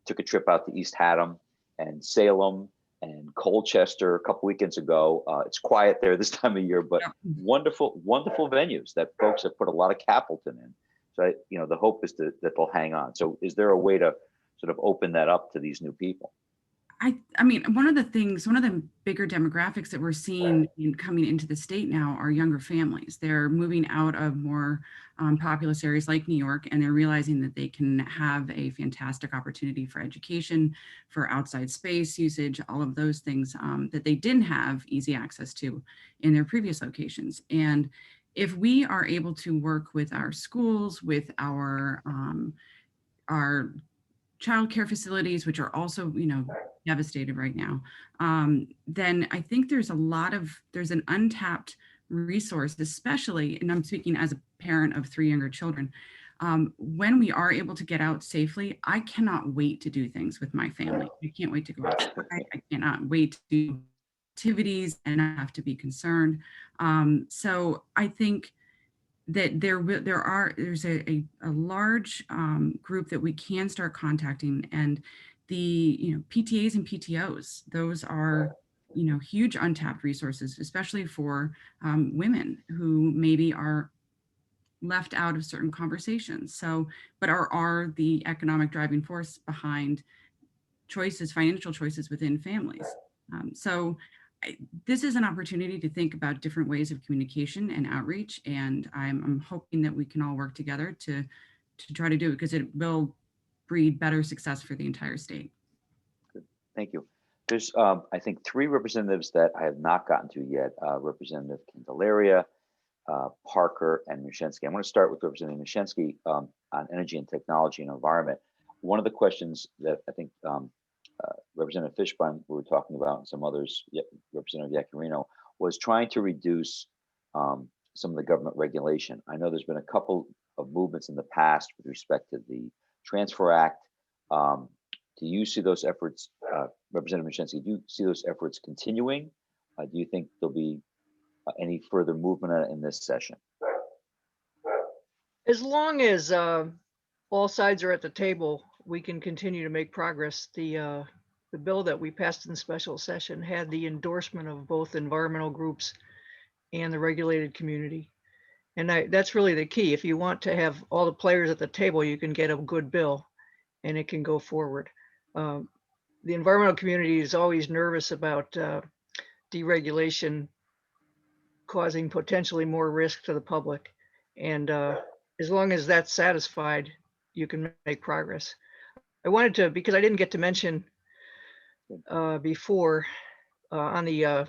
took a trip out to East Haddam and Salem and Colchester a couple weekends ago. It's quiet there this time of year, but wonderful venues that folks have put a lot of capital in. So, the hope is that they'll hang on. So is there a way to sort of open that up to these new people? I mean, one of the bigger demographics that we're seeing coming into the state now are younger families. They're moving out of more populous areas like New York, and they're realizing that they can have a fantastic opportunity for education, for outside space usage, all of those things that they didn't have easy access to in their previous locations. And if we are able to work with our schools, with our childcare facilities, which are also, devastated right now, then I think there's an untapped resource, especially, and I'm speaking as a parent of 3 younger children, when we are able to get out safely. I cannot wait to do things with my family. I can't wait to go outside. I cannot wait to do activities and not have to be concerned. So I think that there's a large group that we can start contacting, and the PTAs and PTOs, those are huge untapped resources, especially for women who maybe are left out of certain conversations, but are the economic driving force behind financial choices within families. This is an opportunity to think about different ways of communication and outreach, and I'm hoping that we can all work together to try to do it, because it will breed better success for the entire state. Good. Thank you. There's, I think, 3 representatives that I have not gotten to yet. Representative Candelaria, Parker, and Mushensky. I want to start with Representative Mushensky on energy and technology and environment. One of the questions that I think Representative Fishbein, we were talking about, and some others, Representative Yaccarino, was trying to reduce some of the government regulation. I know there's been a couple of movements in the past with respect to the Transfer Act. Do you see those efforts, Representative Mushensky, do you see those efforts continuing? Do you think there'll be any further movement in this session? As long as all sides are at the table, we can continue to make progress. The bill that we passed in the special session had the endorsement of both environmental groups and the regulated community. And that's really the key. If you want to have all the players at the table, you can get a good bill and it can go forward. The environmental community is always nervous about deregulation causing potentially more risk to the public. And as long as that's satisfied, you can make progress. I wanted to, because I didn't get to mention before on the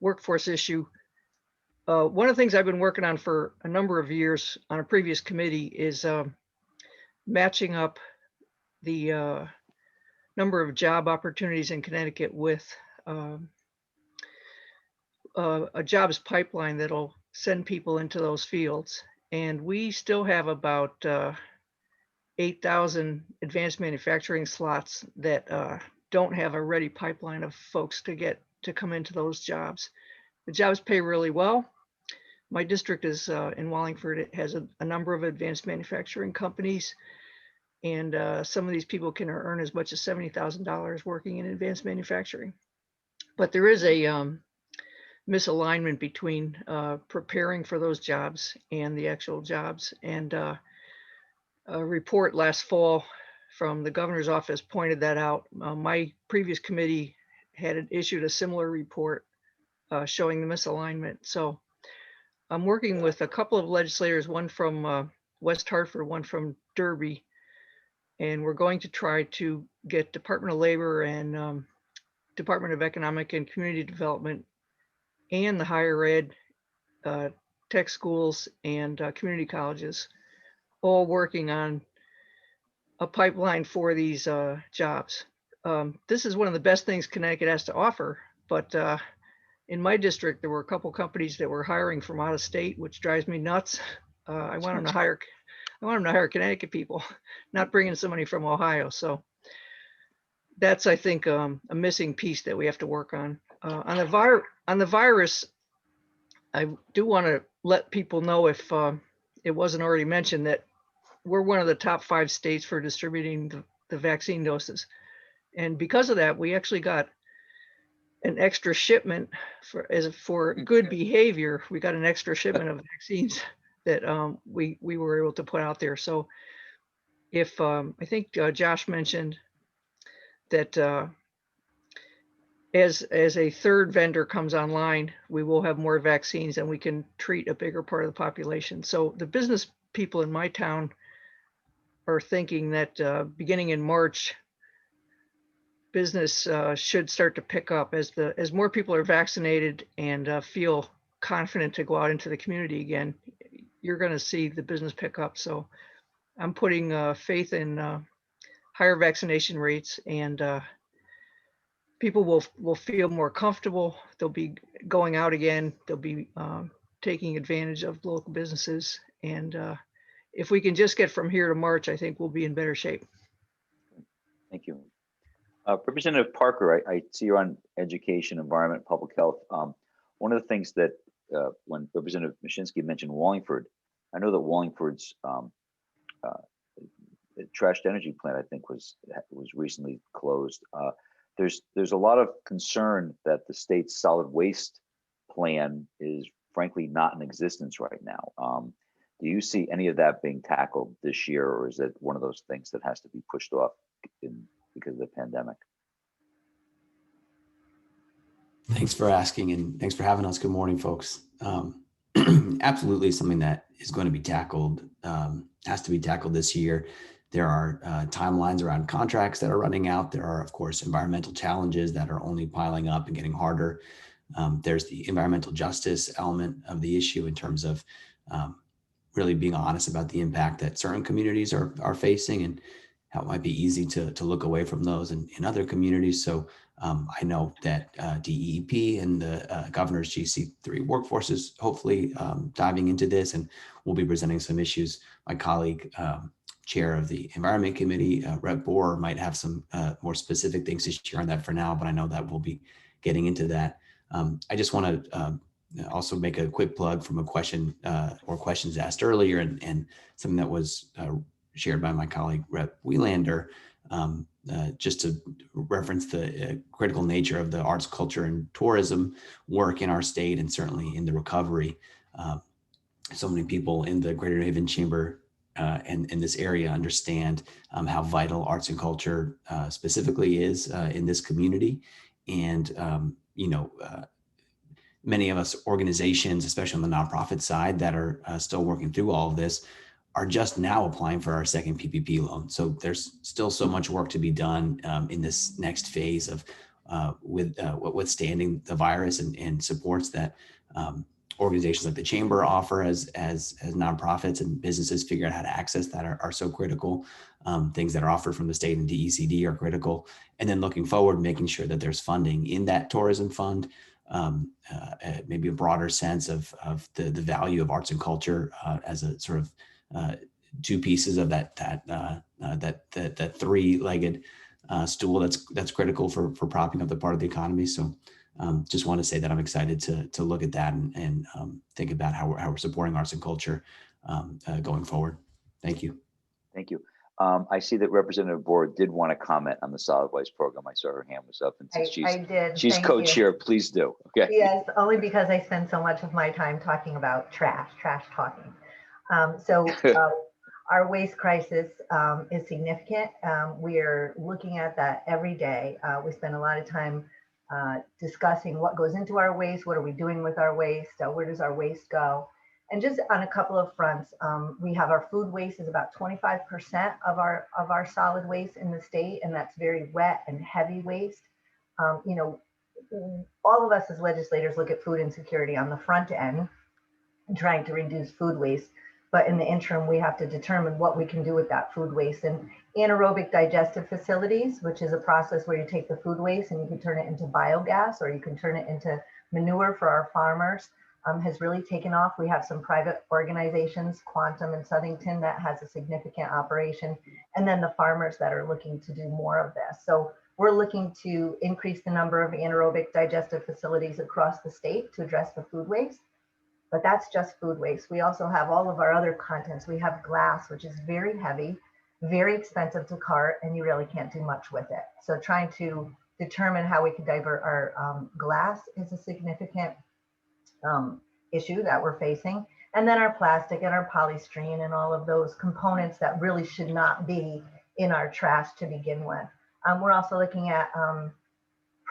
workforce issue, one of the things I've been working on for a number of years on a previous committee is matching up the number of job opportunities in Connecticut with a jobs pipeline that'll send people into those fields. And we still have about 8,000 advanced manufacturing slots that don't have a ready pipeline of folks to come into those jobs. The jobs pay really well. My district is in Wallingford. It has a number of advanced manufacturing companies, and some of these people can earn as much as $70,000 working in advanced manufacturing. But there is a misalignment between preparing for those jobs and the actual jobs. And a report last fall from the governor's office pointed that out. My previous committee had issued a similar report showing the misalignment. So I'm working with a couple of legislators, one from West Hartford, one from Derby, and we're going to try to get Department of Labor and Department of Economic and Community Development and the higher ed, tech schools and community colleges all working on a pipeline for these jobs. This is one of the best things Connecticut has to offer, but in my district, there were a couple companies that were hiring from out of state, which drives me nuts. I want them to hire Connecticut people, not bringing somebody from Ohio. So that's, I think, a missing piece that we have to work on. On the virus, I do want to let people know, if it wasn't already mentioned, that we're one of the top 5 states for distributing the vaccine doses. And because of that, we actually got an extra shipment for good behavior. We got an extra shipment of vaccines that we were able to put out there. So if I think Josh mentioned that as a third vendor comes online, we will have more vaccines and we can treat a bigger part of the population. So the business people in my town are thinking that beginning in March, business should start to pick up as more people are vaccinated and feel confident to go out into the community again. You're going to see the business pick up. So I'm putting faith in higher vaccination rates, and people will feel more comfortable. They'll be going out again. They'll be taking advantage of local businesses. And if we can just get from here to March, I think we'll be in better shape. Thank you. Representative Parker, I see you're on education, environment, public health. One of the things that when Representative Mashinsky mentioned Wallingford, I know that Wallingford's trashed energy plant, I think, was recently closed. There's a lot of concern that the state's solid waste plan is frankly not in existence right now. Do you see any of that being tackled this year, or is it one of those things that has to be pushed off because of the pandemic? Thanks for asking, and thanks for having us. Good morning, folks. Absolutely something that is going to be tackled, has to be tackled this year. There are timelines around contracts that are running out. There are, of course, environmental challenges that are only piling up and getting harder. There's the environmental justice element of the issue in terms of really being honest about the impact that certain communities are facing and how it might be easy to look away from those in other communities. So I know that DEEP and the governor's GC3 workforce is hopefully diving into this, and we'll be presenting some issues. My colleague, chair of the Environment Committee, Rep. Bohr, might have some more specific things to share on that for now, but I know that we'll be getting into that. I just want to also make a quick plug from a question or questions asked earlier, and something that was shared by my colleague, Rep. Wielander, just to reference the critical nature of the arts, culture, and tourism work in our state, and certainly in the recovery. So many people in the Greater New Haven Chamber and in this area understand how vital arts and culture specifically is in this community. And, many of us organizations, especially on the nonprofit side, that are still working through all of this, are just now applying for our second PPP loan. So there's still so much work to be done in this next phase of withstanding the virus and supports that organizations like the Chamber offer as nonprofits, and businesses figure out how to access that are so critical. Things that are offered from the state and DECD are critical. And then looking forward, making sure that there's funding in that tourism fund, maybe a broader sense of the value of arts and culture as a sort of two pieces of that three-legged stool that's critical for propping up the part of the economy. So just want to say that I'm excited to look at that and think about how we're supporting arts and culture going forward. Thank you. Thank you. I see that Representative Bohr did want to comment on the solid waste program. I saw her hand was up, and since I did. She's co-chair, please do. Okay. Yes, only because I spend so much of my time talking about trash talking. Our waste crisis is significant. We're looking at that every day. We spend a lot of time discussing what goes into our waste, what are we doing with our waste, where does our waste go? And just on a couple of fronts, we have our food waste is about 25% of our solid waste in the state, and that's very wet and heavy waste. All of us as legislators look at food insecurity on the front end and trying to reduce food waste. But in the interim, we have to determine what we can do with that food waste. And anaerobic digestive facilities, which is a process where you take the food waste and you can turn it into biogas, or you can turn it into manure for our farmers, has really taken off. We have some private organizations, Quantum in Southington, that has a significant operation, and then the farmers that are looking to do more of this. So we're looking to increase the number of anaerobic digestive facilities across the state to address the food waste. But that's just food waste. We also have all of our other contents. We have glass, which is very heavy, very expensive to cart, and you really can't do much with it. So trying to determine how we can divert our glass is a significant issue that we're facing. And then our plastic and our polystyrene and all of those components that really should not be in our trash to begin with. We're also looking at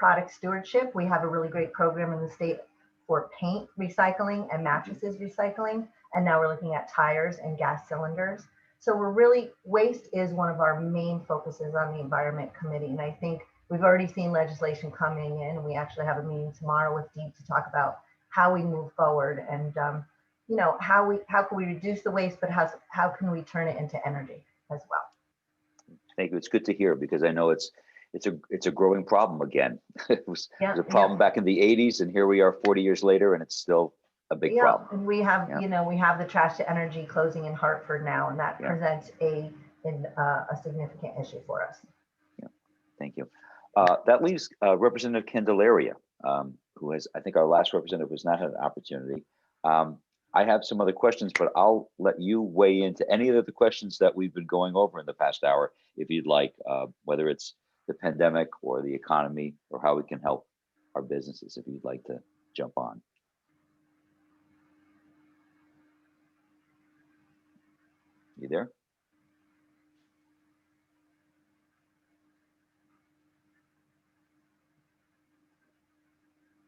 product stewardship. We have a really great program in the state for paint recycling and mattresses recycling. And now we're looking at tires and gas cylinders. So we're really, waste is one of our main focuses on the Environment Committee. And I think we've already seen legislation coming in. We actually have a meeting tomorrow with Deep to talk about how we move forward and you know, how can we reduce the waste, but how can we turn it into energy as well? Thank you. It's good to hear because I know it's a growing problem again. It was a problem back in the 80s, and here we are 40 years later, and it's still a big problem. And we have, you know, we have the trash to energy closing in Hartford now, and that presents a significant issue for us. Yeah, thank you. That leaves Representative Candelaria, who has, I think our last representative has not had an opportunity. I have some other questions, but I'll let you weigh into any of the questions that we've been going over in the past hour, if you'd like, whether it's the pandemic or the economy or how we can help our businesses, if you'd like to jump on. You there?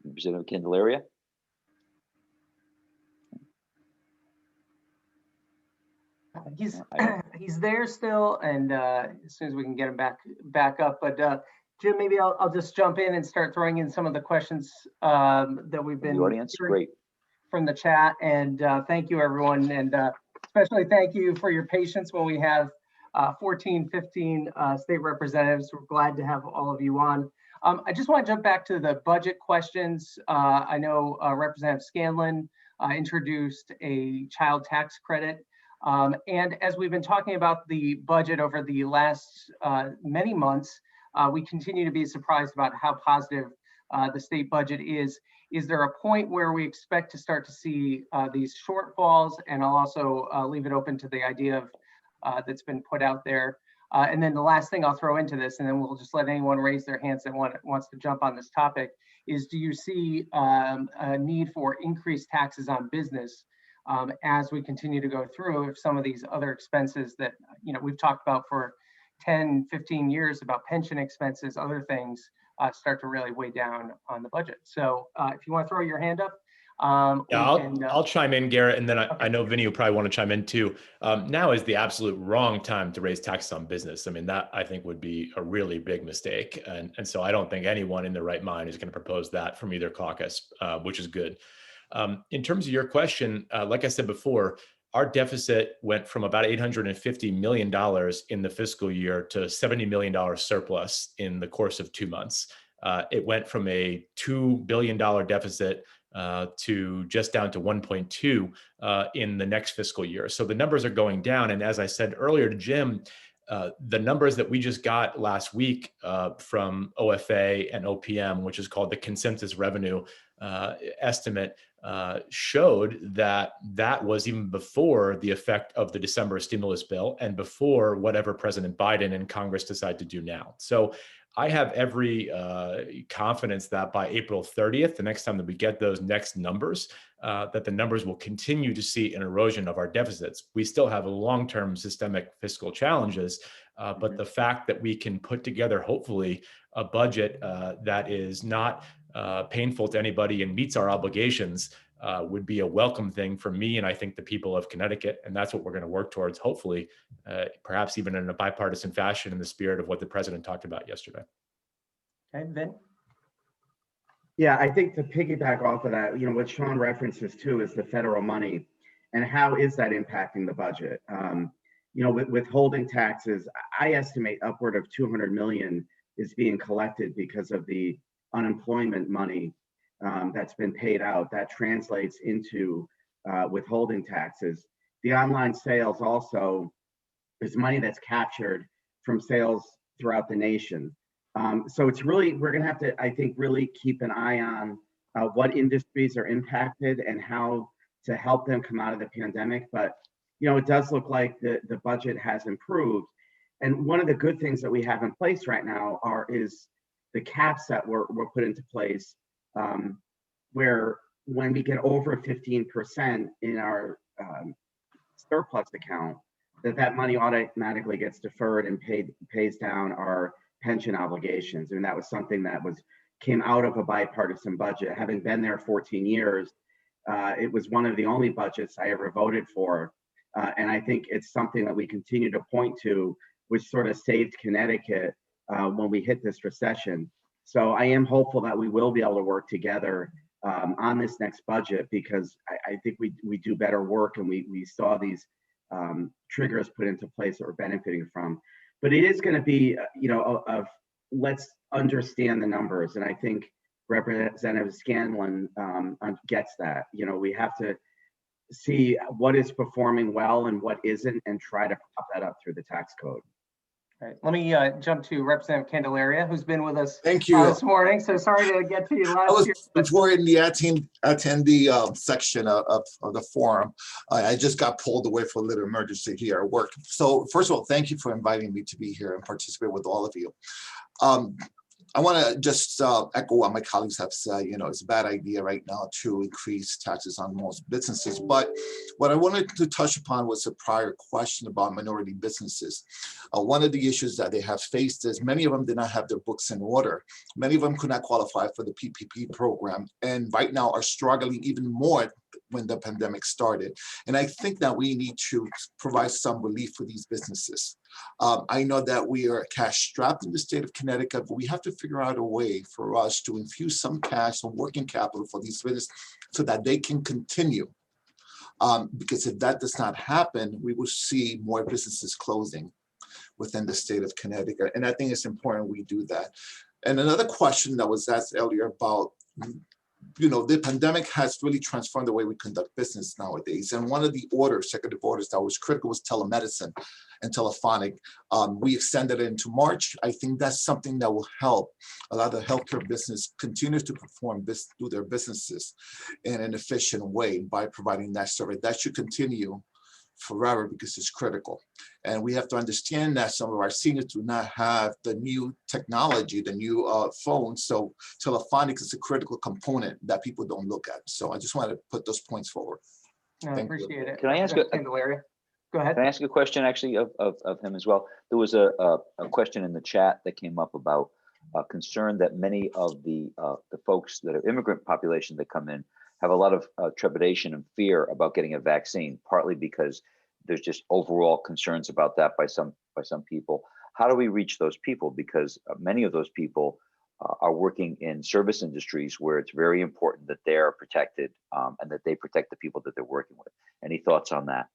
Representative Candelaria? He's there still, and as soon as we can get him back up. But Jim, maybe I'll just jump in and start throwing in some of the questions that we've been the audience. Great. From the chat. And thank you, everyone, and especially thank you for your patience when we have 14, 15 state representatives. We're glad to have all of you on. I just want to jump back to the budget questions. I know Representative Scanlon introduced a child tax credit. And as we've been talking about the budget over the last many months, we continue to be surprised about how positive the state budget is. Is there a point where we expect to start to see these shortfalls? And I'll also leave it open to the idea of that's been put out there. And then the last thing I'll throw into this, and then we'll just let anyone raise their hands that wants to jump on this topic, is do you see a need for increased taxes on business as we continue to go through if some of these other expenses that, you know, we've talked about for 10, 15 years about pension expenses, other things start to really weigh down on the budget. So if you want to throw your hand up. I'll chime in, Garrett, and then I know Vinny will probably want to chime in too. Now is the absolute wrong time to raise taxes on business. I mean, that I think would be a really big mistake. And so I don't think anyone in their right mind is going to propose that from either caucus, which is good. In terms of your question, like I said before, our deficit went from about $850 million in the fiscal year to $70 million surplus in the course of 2 months. It went from a $2 billion deficit to just down to 1.2 in the next fiscal year. So the numbers are going down. And as I said earlier to Jim, the numbers that we just got last week from OFA and OPM, which is called the consensus revenue estimate, showed that was even before the effect of the December stimulus bill and before whatever President Biden and Congress decide to do now. So I have every confidence that by April 30th, the next time that we get those next numbers, that the numbers will continue to see an erosion of our deficits. We still have long-term systemic fiscal challenges, but the fact that we can put together, hopefully, a budget that is not painful to anybody and meets our obligations would be a welcome thing for me and I think the people of Connecticut. And that's what we're going to work towards, hopefully, perhaps even in a bipartisan fashion in the spirit of what the president talked about yesterday. Okay, Vin? Yeah, I think to piggyback off of that, you know, what Sean references too is the federal money and how is that impacting the budget? You know, with withholding taxes, I estimate upward of 200 million is being collected because of the unemployment money that's been paid out. That translates into withholding taxes. The online sales also is money that's captured from sales throughout the nation. So it's really, we're gonna have to, I think, really keep an eye on what industries are impacted and how to help them come out of the pandemic. But, you know, it does look like the budget has improved. And one of the good things that we have in place right now is the caps that were put into place, where when we get over 15% in our surplus account, that money automatically gets deferred and pays down our pension obligations. And that was something that was came out of a bipartisan budget. Having been there 14 years, it was one of the only budgets I ever voted for. And I think it's something that we continue to point to, which sort of saved Connecticut when we hit this recession. So I am hopeful that we will be able to work together on this next budget, because I think we do better work, and we saw these triggers put into place that we're benefiting from. But it is going to be, let's understand the numbers. And I think Representative Scanlon gets that. We have to see what is performing well and what isn't, and try to prop that up through the tax code. All right, let me jump to Representative Candelaria, who's been with us Thank you. This morning. So sorry to get to you last year. Before in the attendee section of the forum, I just got pulled away for a little emergency here at work. So first of all, thank you for inviting me to be here and participate with all of you. I want to just echo what my colleagues have said. It's a bad idea right now to increase taxes on most businesses. But what I wanted to touch upon was a prior question about minority businesses. One of the issues that they have faced is many of them did not have their books in order. Many of them could not qualify for the PPP program, and right now are struggling even more when the pandemic started. And I think that we need to provide some relief for these businesses. I know that we are cash strapped in the state of Connecticut, but we have to figure out a way for us to infuse some cash, some working capital for these businesses so that they can continue. Because if that does not happen, we will see more businesses closing within the state of Connecticut. And I think it's important we do that. And another question that was asked earlier about, the pandemic has really transformed the way we conduct business nowadays. And one of the executive orders that was critical was telemedicine and telephonic. We extended it into March. I think that's something that will help a lot of the healthcare business continue to do their businesses in an efficient way by providing that service. That should continue forever because it's critical. And we have to understand that some of our seniors do not have the new technology, the new phones. So telephonics is a critical component that people don't look at. So I just wanted to put those points forward. I appreciate it. Can I ask Go ahead. Can I ask a question actually of him as well? There was a question in the chat that came up about concern that many of the folks that are immigrant population that come in have a lot of trepidation and fear about getting a vaccine, partly because there's just overall concerns about that by some people. How do we reach those people? Because many of those people are working in service industries where it's very important that they're protected and that they protect the people that they're working with. Any thoughts on that?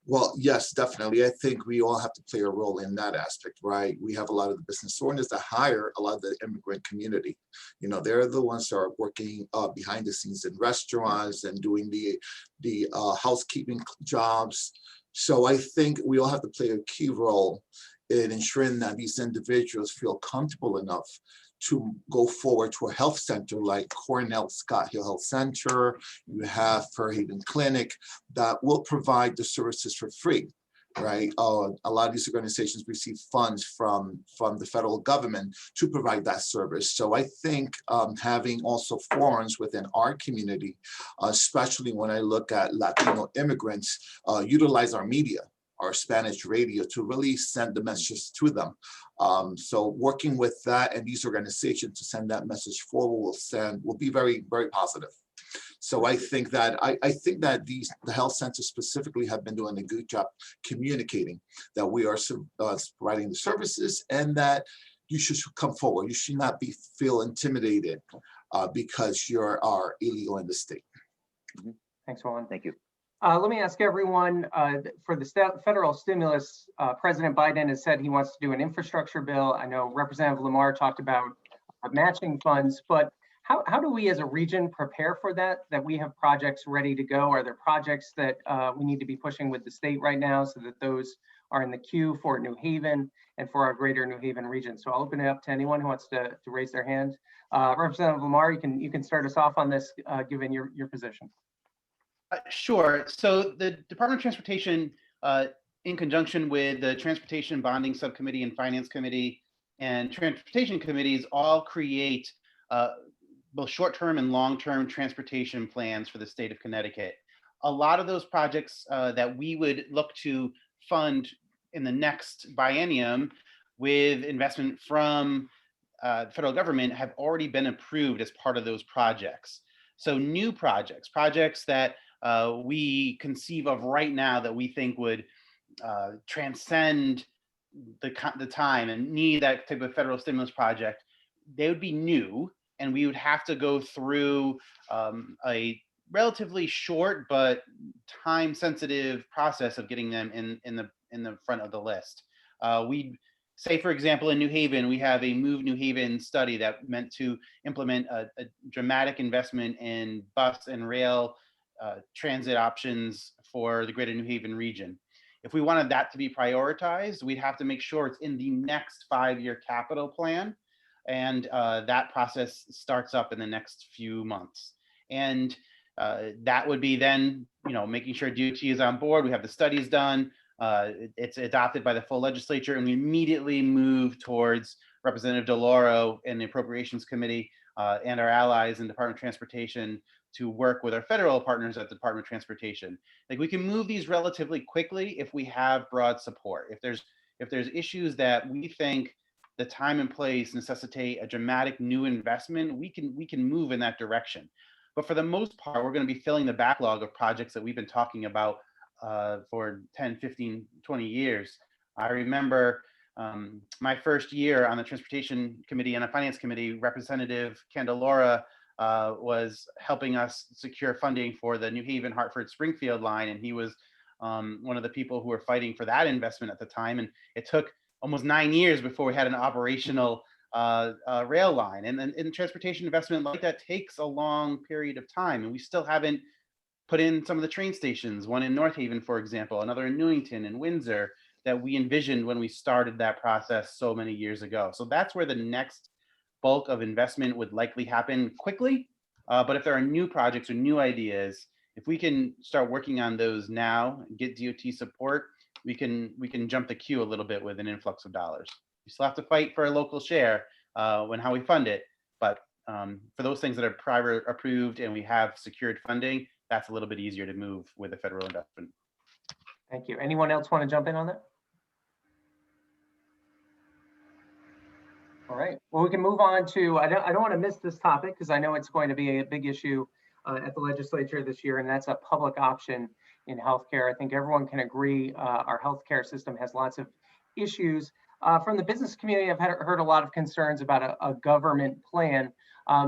Well, yes, definitely. I think we all have to play a role in that aspect, right? We have a lot of the business owners that hire a lot of the immigrant community. They're the ones that are working behind the scenes in restaurants and doing the housekeeping jobs. So I think we all have to play a key role in ensuring that these individuals feel comfortable enough to go forward to a health center like Cornell Scott Hill Health Center. You have Fairhaven Clinic that will provide the services for free, right? A lot of these organizations receive funds from the federal government to provide that service. So I think having also forums within our community, especially when I look at Latino immigrants, utilize our media, our Spanish radio to really send the messages to them. So working with that and these organizations to send that message forward will be very, very positive. So I think that the health centers specifically have been doing a good job communicating that we are providing the services and that you should come forward. You should not feel intimidated because you are illegal in the state. Thanks, Roland. Thank you. Let me ask everyone, for the federal stimulus, President Biden has said he wants to do an infrastructure bill. I know Representative Lamar talked about matching funds, but how do we as a region prepare for that we have projects ready to go? Are there projects that we need to be pushing with the state right now so that those are in the queue for New Haven and for our greater New Haven region? So I'll open it up to anyone who wants to raise their hand. Representative Lamar, you can start us off on this, given your position. Sure. So the Department of Transportation, in conjunction with the Transportation Bonding Subcommittee and Finance Committee and Transportation Committees, all create both short-term and long-term transportation plans for the state of Connecticut. A lot of those projects that we would look to fund in the next biennium with investment from the federal government have already been approved as part of those projects. So new projects that we conceive of right now that we think would transcend the time and need that type of federal stimulus project, they would be new, and we would have to go through a relatively short but time-sensitive process of getting them in the front of the list. We say, for example, in New Haven, we have a Move New Haven study that meant to implement a dramatic investment in bus and rail transit options for the greater New Haven region. If we wanted that to be prioritized, we'd have to make sure it's in the next 5-year capital plan. And that process starts up in the next few months. And that would be then, making sure DOT is on board. We have the studies done. It's adopted by the full legislature, and we immediately move towards Representative DeLauro and the Appropriations Committee and our allies in Department of Transportation to work with our federal partners at the Department of Transportation. Like, we can move these relatively quickly if we have broad support. If there's issues that we think the time and place necessitate a dramatic new investment, we can move in that direction. But for the most part, we're going to be filling the backlog of projects that we've been talking about for 10, 15, 20 years. I remember my first year on the Transportation Committee and the Finance Committee, Representative Candelora was helping us secure funding for the New Haven, Hartford, Springfield line. And he was one of the people who were fighting for that investment at the time. And it took almost 9 years before we had an operational rail line. And transportation investment like that takes a long period of time. And we still haven't put in some of the train stations, one in North Haven, for example, another in Newington and Windsor, that we envisioned when we started that process so many years ago. So that's where the next bulk of investment would likely happen quickly. But if there are new projects or new ideas, if we can start working on those now, get DOT support, we can jump the queue a little bit with an influx of dollars. We still have to fight for a local share when how we fund it. But for those things that are private approved and we have secured funding, that's a little bit easier to move with the federal investment. Thank you. Anyone else want to jump in on that? All right. Well, we can move on to, I don't want to miss this topic because I know it's going to be a big issue at the legislature this year, and that's a public option in healthcare. I think everyone can agree our healthcare system has lots of issues. From the business community, I've heard a lot of concerns about a government plan.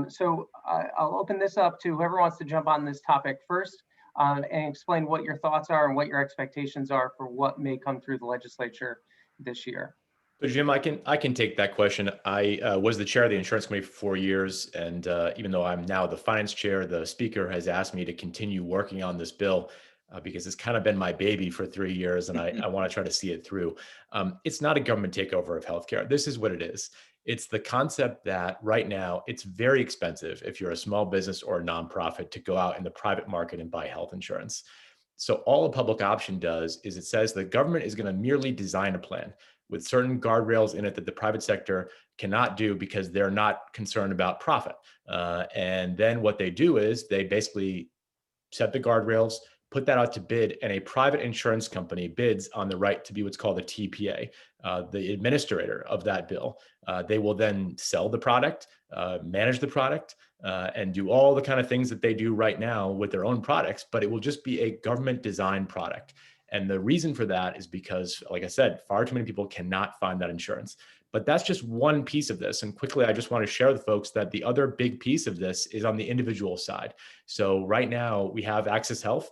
So I'll open this up to whoever wants to jump on this topic first and explain what your thoughts are and what your expectations are for what may come through the legislature this year. So Jim, I can take that question. I was the chair of the insurance committee for 4 years, and even though I'm now the finance chair, the speaker has asked me to continue working on this bill because it's kind of been my baby for 3 years, and I want to try to see it through. It's not a government takeover of healthcare. This is what it is. It's the concept that right now it's very expensive if you're a small business or a nonprofit to go out in the private market and buy health insurance. So all a public option does is it says the government is going to merely design a plan with certain guardrails in it that the private sector cannot do because they're not concerned about profit. And then what they do is they basically set the guardrails, put that out to bid, and a private insurance company bids on the right to be what's called a TPA, the administrator of that bill. They will then sell the product, manage the product, and do all the kind of things that they do right now with their own products, but it will just be a government designed product. And the reason for that is because, like I said, far too many people cannot find that insurance. But that's just one piece of this. And quickly, I just want to share with folks that the other big piece of this is on the individual side. So right now we have Access Health.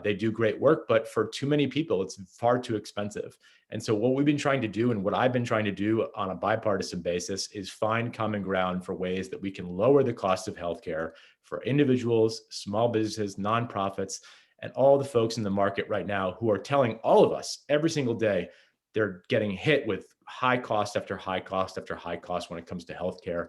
They do great work, but for too many people, it's far too expensive. And so what we've been trying to do and what I've been trying to do on a bipartisan basis is find common ground for ways that we can lower the cost of healthcare for individuals, small businesses, nonprofits, and all the folks in the market right now who are telling all of us every single day they're getting hit with high cost after high cost after high cost when it comes to healthcare.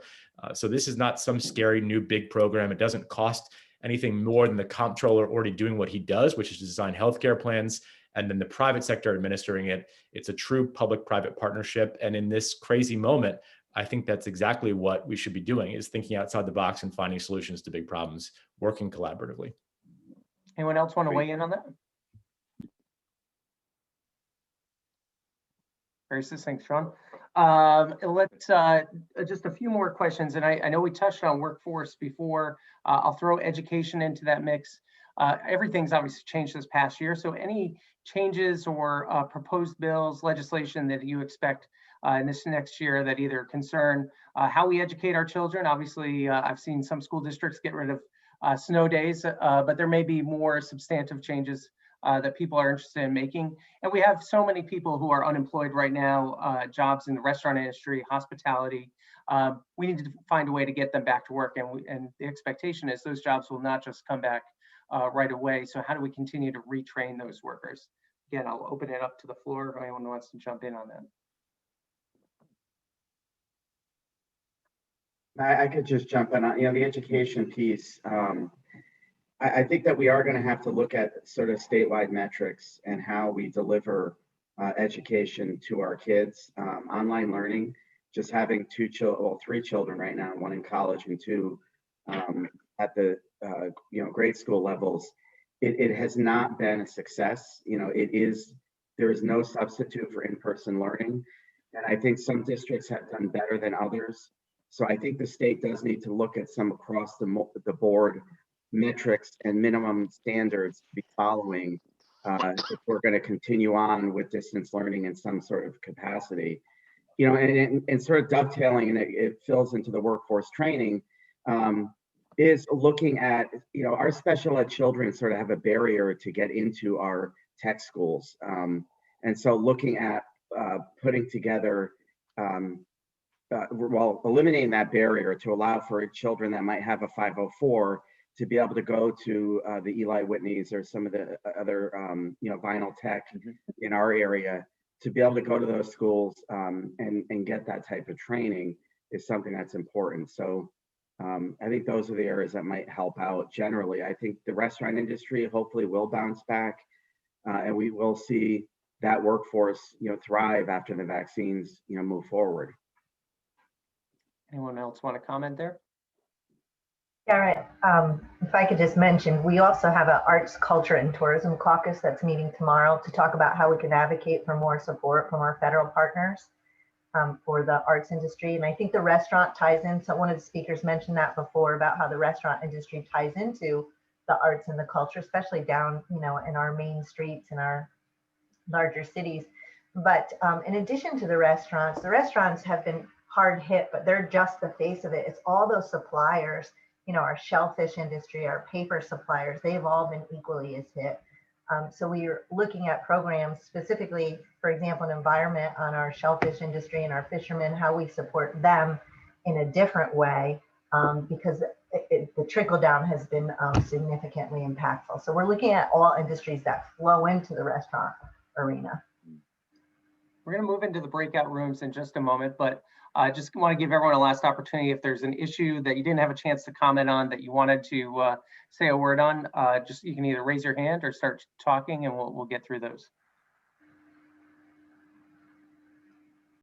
So this is not some scary new big program. It doesn't cost anything more than the comptroller already doing what he does, which is to design healthcare plans, and then the private sector administering it. It's a true public-private partnership. And in this crazy moment, I think that's exactly what we should be doing, is thinking outside the box and finding solutions to big problems, working collaboratively. Anyone else want to weigh in on that? Very succinct, Sean. Let's just a few more questions, and I know we touched on workforce before. I'll throw education into that mix. Everything's obviously changed this past year, so any changes or proposed bills, legislation that you expect in this next year that either concern how we educate our children? Obviously, I've seen some school districts get rid of snow days, but there may be more substantive changes that people are interested in making. And we have so many people who are unemployed right now, jobs in the restaurant industry, hospitality. We need to find a way to get them back to work. And the expectation is those jobs will not just come back right away. So how do we continue to retrain those workers? Again, I'll open it up to the floor if anyone wants to jump in on that. I could just jump in on, the education piece. I think that we are going to have to look at sort of statewide metrics and how we deliver education to our kids. Online learning, just having three children right now, one in college and two at the grade school levels. It has not been a success. There is no substitute for in-person learning, and I think some districts have done better than others. So I think the state does need to look at some across the board metrics and minimum standards to be following if we're going to continue on with distance learning in some sort of capacity. And sort of dovetailing, and it fills into the workforce training, is looking at, our special ed children sort of have a barrier to get into our tech schools. And so looking at putting together, eliminating that barrier to allow for children that might have a 504 to be able to go to the Eli Whitneys or some of the other, Vinyl Tech in our area, to be able to go to those schools and get that type of training is something that's important. So I think those are the areas that might help out generally. I think the restaurant industry hopefully will bounce back and we will see that workforce, thrive after the vaccines, move forward. Anyone else want to comment there? Garrett, if I could just mention, we also have an arts, culture, and tourism caucus that's meeting tomorrow to talk about how we can advocate for more support from our federal partners for the arts industry. And I think the restaurant ties in. So one of the speakers mentioned that before about how the restaurant industry ties into the arts and the culture, especially down, in our main streets in our larger cities. But in addition to the restaurants have been hard hit, but they're just the face of it. It's all those suppliers, our shellfish industry, our paper suppliers, they've all been equally as hit. So we are looking at programs specifically, for example, an environment on our shellfish industry and our fishermen, how we support them in a different way, because the trickle down has been significantly impactful. So we're looking at all industries that flow into the restaurant arena. We're going to move into the breakout rooms in just a moment, but I just want to give everyone a last opportunity. If there's an issue that you didn't have a chance to comment on that you wanted to say a word on, just you can either raise your hand or start talking and we'll get through those.